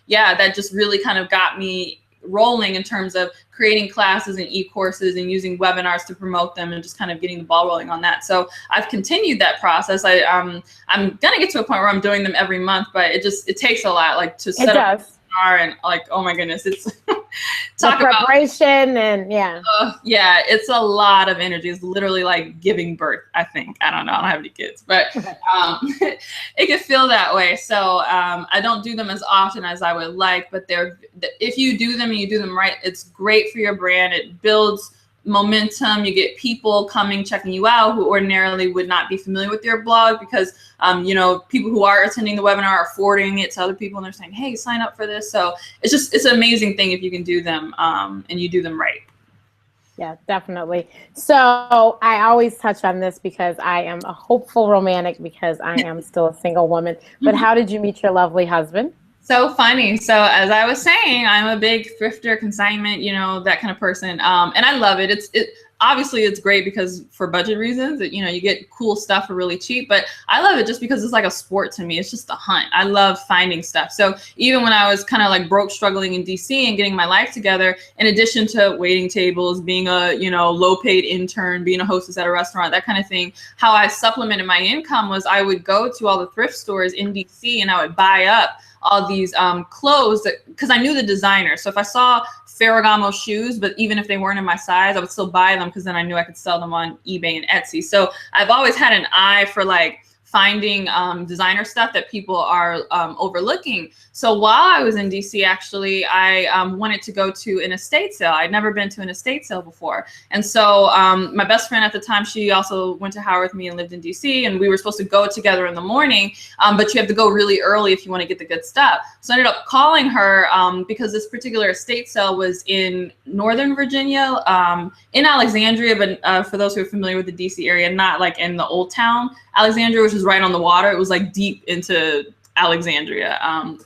yeah, that just really kind of got me rolling in terms of creating classes and e-courses and using webinars to promote them and just kind of getting the ball rolling on that. So I've continued that process. I'm gonna get to a point where I'm doing them every month, but it takes a lot, like to set up and like, oh my goodness, it's talk about preparation and yeah, it's a lot of energy. It's literally like giving birth. I think, I don't know, I don't have any kids, but it can feel that way. So I don't do them as often as I would like, but if you do them and you do them right, it's great for your brand. It builds momentum. You get people coming, checking you out who ordinarily would not be familiar with your blog because, you know, people who are attending the webinar are forwarding it to other people and they're saying, hey, sign up for this. So it's an amazing thing if you can do them and you do them right. Yeah, definitely. So I always touch on this because I am a hopeful romantic because I am still a single woman. But how did you meet your lovely husband? So funny. So as I was saying, I'm a big thrifter, consignment, you know, that kind of person. And I love it. Obviously it's great because for budget reasons, you know, you get cool stuff for really cheap, but I love it just because it's like a sport to me. It's just a hunt. I love finding stuff. So even when I was kind of like broke, struggling in DC and getting my life together, in addition to waiting tables, being a, you know, low paid intern, being a hostess at a restaurant, that kind of thing, how I supplemented my income was I would go to all the thrift stores in DC and I would buy up all these clothes because I knew the designer. So if I saw Ferragamo shoes, but even if they weren't in my size, I would still buy them because then I knew I could sell them on eBay and Etsy. So I've always had an eye for like finding designer stuff that people are overlooking. So while I was in DC, actually, I wanted to go to an estate sale. I'd never been to an estate sale before. And so my best friend at the time, she also went to Howard with me and lived in DC, and we were supposed to go together in the morning, but you have to go really early if you want to get the good stuff. So I ended up calling her because this particular estate sale was in Northern Virginia, in Alexandria, but for those who are familiar with the DC area, not like in the old town Alexandria, which is right on the water. It was like deep into Alexandria,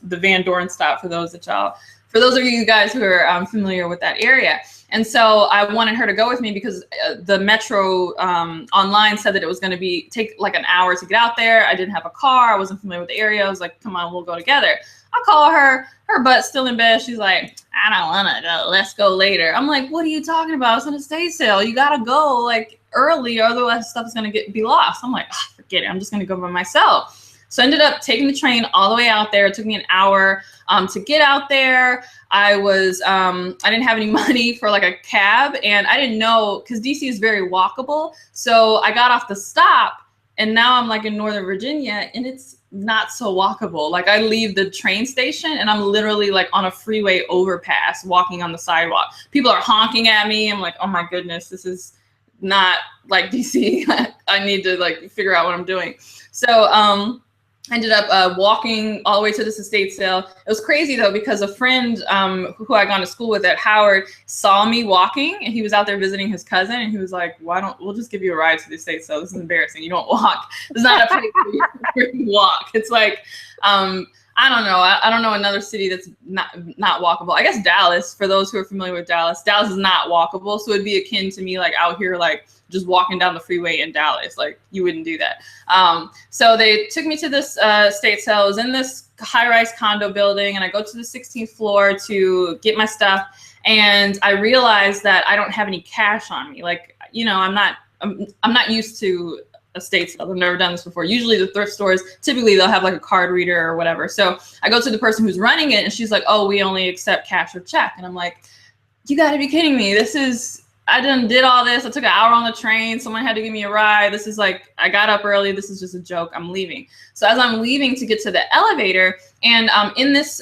the Van Dorn stop for those of you guys who are familiar with that area. And so I wanted her to go with me because the metro online said that it was going to take like an hour to get out there. I didn't have a car. I wasn't familiar with the area. I was like, come on, we'll go together. I call her butt's still in bed. She's like, I don't want to go. Let's go later. I'm like, what are you talking about? It's an estate sale. You got to go like early, otherwise stuff is going to be lost. I'm like, forget it. I'm just going to go by myself. So I ended up taking the train all the way out there. It took me an hour to get out there. I didn't have any money for like a cab, and I didn't know, because DC is very walkable. So I got off the stop, and now I'm like in Northern Virginia, and it's not so walkable. Like I leave the train station and I'm literally like on a freeway overpass walking on the sidewalk. People are honking at me. I'm like, oh my goodness, this is not like DC. I need to like figure out what I'm doing. So I ended up walking all the way to this estate sale. It was crazy though, because a friend who I'd gone to school with at Howard saw me walking, and he was out there visiting his cousin, and he was like, we'll just give you a ride to the estate sale. This is embarrassing. You don't walk. It's not a place where you walk. It's like, I don't know. I don't know another city that's not walkable. I guess Dallas, for those who are familiar with Dallas is not walkable. So it'd be akin to me like out here, like just walking down the freeway in Dallas. Like you wouldn't do that. So they took me to this estate sale. I was in this high-rise condo building, and I go to the 16th floor to get my stuff. And I realized that I don't have any cash on me. Like, you know, I'm not used to estate sales. I've never done this before. Usually the thrift stores, typically they'll have like a card reader or whatever. So I go to the person who's running it, and she's like, oh, we only accept cash or check. And I'm like, you gotta be kidding me. I did all this. I took an hour on the train. Someone had to give me a ride. This is like, I got up early. This is just a joke. I'm leaving. So as I'm leaving to get to the elevator, and in this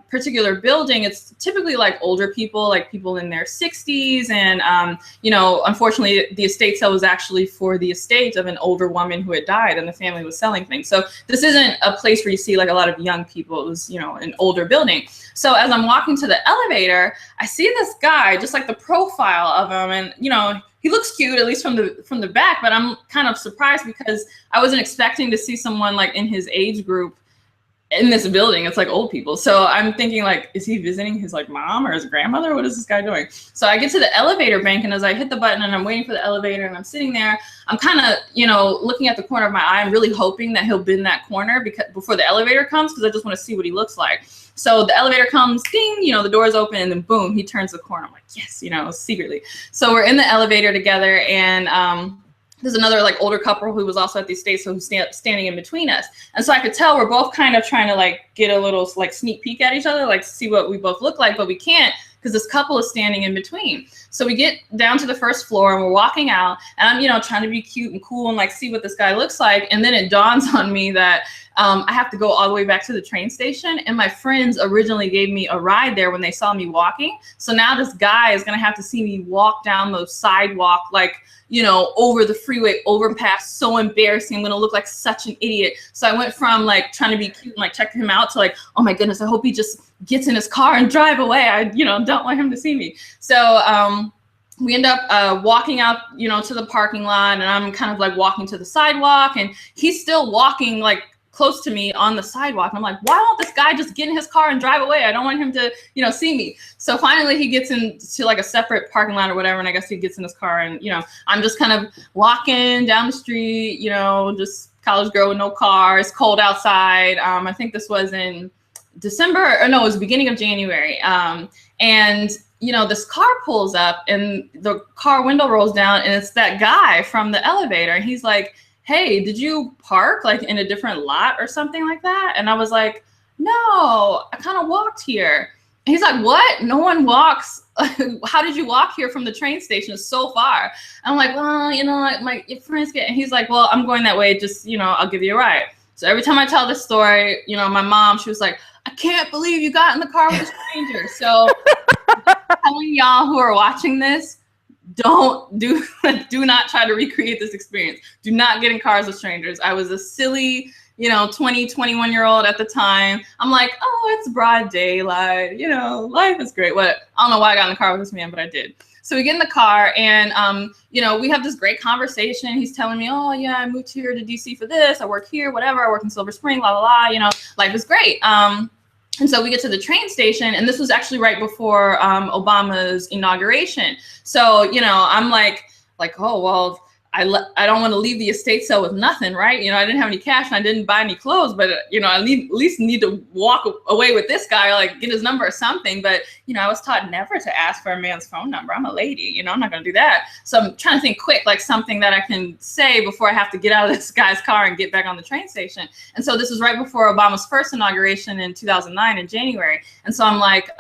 particular building, it's typically like older people, like people in their 60s. And, you know, unfortunately, the estate sale was actually for the estate of an older woman who had died, and the family was selling things. So this isn't a place where you see like a lot of young people. It was, you know, an older building. So as I'm walking to the elevator, I see this guy, just like the profile of him. And, you know, he looks cute, at least from the back, but I'm kind of surprised because I wasn't expecting to see someone like in his age group in this building. It's like old people. So I'm thinking like, is he visiting his like mom or his grandmother? What is this guy doing? So I get to the elevator bank, and as I hit the button and I'm waiting for the elevator and I'm sitting there, I'm kind of, you know, looking at the corner of my eye. I'm really hoping that he'll bend that corner before the elevator comes, because I just want to see what he looks like. So the elevator comes, ding, you know, the doors open, and then boom, he turns the corner. I'm like, yes, you know, secretly. So we're in the elevator together, and there's another like older couple who was also at the estate, so who's standing in between us. And so I could tell we're both kind of trying to like get a little like sneak peek at each other, like see what we both look like, but we can't because this couple is standing in between. So we get down to the first floor, and we're walking out, and I'm, you know, trying to be cute and cool and like see what this guy looks like. And then it dawns on me that I have to go all the way back to the train station, and my friends originally gave me a ride there when they saw me walking. So now this guy is gonna have to see me walk down the sidewalk, like, you know, over the freeway overpass. So embarrassing. I'm gonna look like such an idiot. So I went from like trying to be cute and like check him out to like, oh my goodness, I hope he just gets in his car and drive away. I, you know, don't want him to see me. So we end up walking out, you know, to the parking lot, and I'm kind of like walking to the sidewalk, and he's still walking like close to me on the sidewalk. I'm like, why won't this guy just get in his car and drive away? I don't want him to, you know, see me. So finally he gets into like a separate parking lot or whatever. And I guess he gets in his car, and, you know, I'm just kind of walking down the street, you know, just college girl with no car. It's cold outside. I think this was in December, or no, it was the beginning of January. And, you know, this car pulls up, and the car window rolls down, and it's that guy from the elevator. And he's like, hey, did you park like in a different lot or something like that? And I was like, no, I kind of walked here. And he's like, what? No one walks. How did you walk here from the train station? It's so far. And I'm like, well, you know, like my friends get, and he's like, well, I'm going that way. Just, you know, I'll give you a ride. So every time I tell this story, you know, my mom, she was like, I can't believe you got in the car with a stranger. So telling y'all who are watching this, do not try to recreate this experience. Do not get in cars with strangers. I was a silly, you know, 21-year-old at the time. I'm like, oh, it's broad daylight, you know, life is great. What? I don't know why I got in the car with this man, but I did. So we get in the car, and you know, we have this great conversation. He's telling me, oh yeah, I moved here to DC for this. I work here, whatever. I work in Silver Spring, la la la. You know, life is great. And so we get to the train station, and this was actually right before Obama's inauguration. So, you know, I'm like, oh, well, I don't want to leave the estate sale with nothing, right? You know, I didn't have any cash and I didn't buy any clothes, but you know, I at least need to walk away with this guy or like get his number or something. But you know, I was taught never to ask for a man's phone number. I'm a lady, you know, I'm not gonna do that. So I'm trying to think quick, like something that I can say before I have to get out of this guy's car and get back on the train station. And so this was right before Obama's first inauguration in 2009 in January. And so I'm like,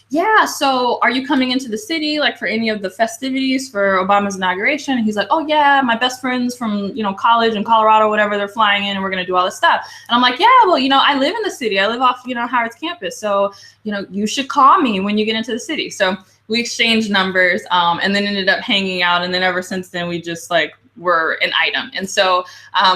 yeah, so are you coming into the city like for any of the festivities for Obama's inauguration? And he's like, oh yeah, my best friends from, you know, college in Colorado, whatever, they're flying in and we're gonna do all this stuff. And I'm like, yeah, well, you know, I live in the city. I live off, you know, Howard's campus. So, you know, you should call me when you get into the city. So we exchanged numbers and then ended up hanging out. And then ever since then, we just like were an item. And so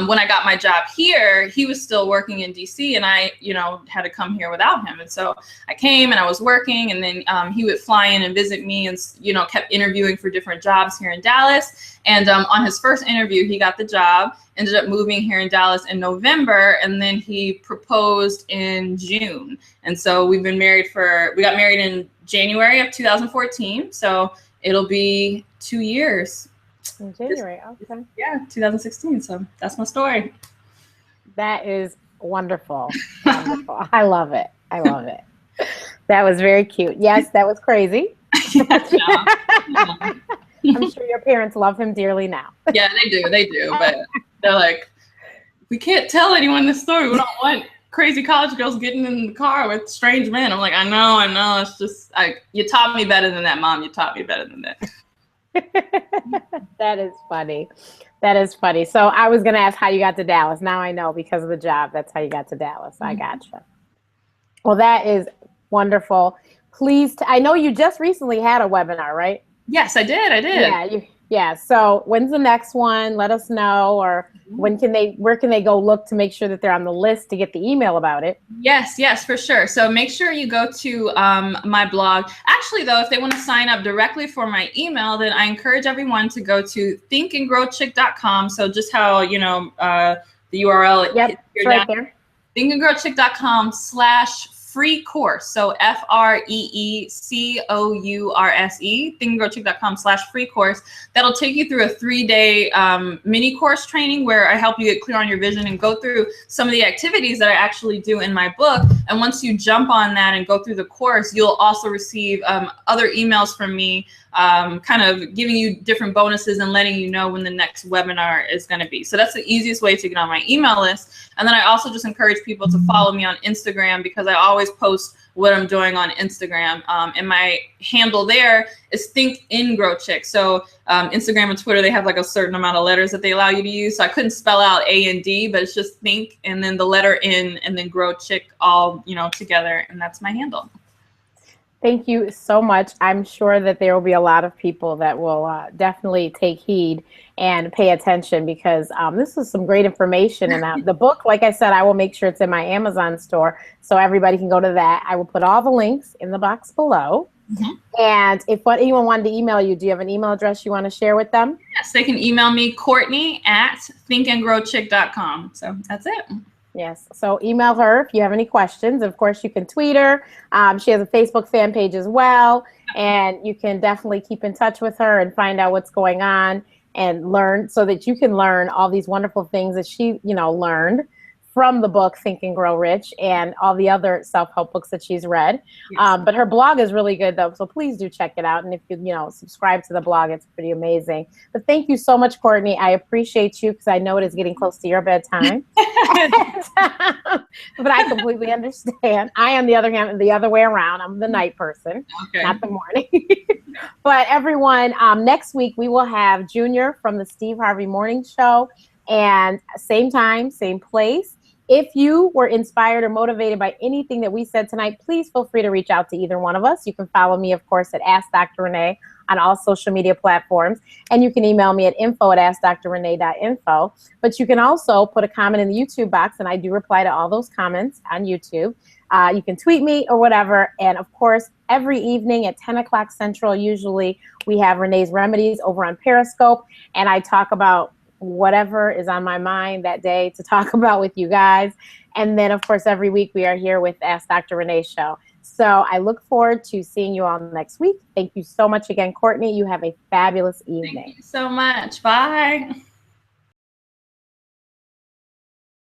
when I got my job here, he was still working in DC and I, you know, had to come here without him. And so I came and I was working and then he would fly in and visit me and, you know, kept interviewing for different jobs here in Dallas. And on his first interview, he got the job, ended up moving here in Dallas in November. And then he proposed in June. And so we got married in January of 2014. So it'll be 2 years. In January, okay. Yeah, 2016. So that's my story. That is wonderful. Wonderful. I love it. I love it. That was very cute. Yes, that was crazy. I'm sure your parents love him dearly now. Yeah, they do. But they're like, we can't tell anyone this story. We don't want crazy college girls getting in the car with strange men. I'm like, I know. It's just, you taught me better than that, Mom. You taught me better than that. That is funny. That is funny. So I was going to ask how you got to Dallas. Now I know because of the job. That's how you got to Dallas. I gotcha. Well, that is wonderful. Please, I know you just recently had a webinar, right? Yes, I did. Yeah. So when's the next one? Let us know. Or where can they go look to make sure that they're on the list to get the email about it? Yes, for sure. So make sure you go to my blog. Actually, though, if they want to sign up directly for my email, then I encourage everyone to go to thinkandgrowchick.com. So just how, you know, the URL. Yep, it's right there. thinkandgrowchick.com/free course. So FREECOURSE, thinkandgrowchick.com/free course. That'll take you through a 3-day mini course training where I help you get clear on your vision and go through some of the activities that I actually do in my book. And once you jump on that and go through the course, you'll also receive other emails from me, kind of giving you different bonuses and letting you know when the next webinar is going to be. So that's the easiest way to get on my email list. And then I also just encourage people to follow me on Instagram because I always post what I'm doing on Instagram. And my handle there is thinkandgrowchick. So Instagram and Twitter, they have like a certain amount of letters that they allow you to use. So I couldn't spell out A and D, but it's just think and then the letter N and then grow chick all, you know, together. And that's my handle. Thank you so much. I'm sure that there will be a lot of people that will definitely take heed and pay attention because this is some great information. And the book, like I said, I will make sure it's in my Amazon store so everybody can go to that. I will put all the links in the box below. Mm-hmm. And if anyone wanted to email you, do you have an email address you want to share with them? Yes, they can email me, Courtney at thinkandgrowchick.com. So that's it. Yes. So email her if you have any questions. Of course, you can tweet her. She has a Facebook fan page as well. And you can definitely keep in touch with her and find out what's going on and learn so that you can learn all these wonderful things that she, you know, learned from the book Think and Grow Rich and all the other self-help books that she's read. Yes. But her blog is really good though. So please do check it out. And if you subscribe to the blog, it's pretty amazing. But thank you so much, Courtney. I appreciate you because I know it is getting close to your bedtime. But I completely understand. I, on the other hand, the other way around. I'm the night person, not the morning. But everyone, next week we will have Junior from the Steve Harvey Morning Show, and same time, same place. If you were inspired or motivated by anything that we said tonight, please feel free to reach out to either one of us. You can follow me, of course, at Ask Dr. Renee on all social media platforms. And you can email me at info@askdrrenee.info. But you can also put a comment in the YouTube box, and I do reply to all those comments on YouTube. You can tweet me or whatever. And, of course, every evening at 10 o'clock Central, usually we have Renee's Remedies over on Periscope. And I talk about whatever is on my mind that day to talk about with you guys. And then, of course, every week we are here with Ask Dr. Renee Show. So I look forward to seeing you all next week. Thank you so much again, Courtney. You have a fabulous evening. Thank you so much. Bye.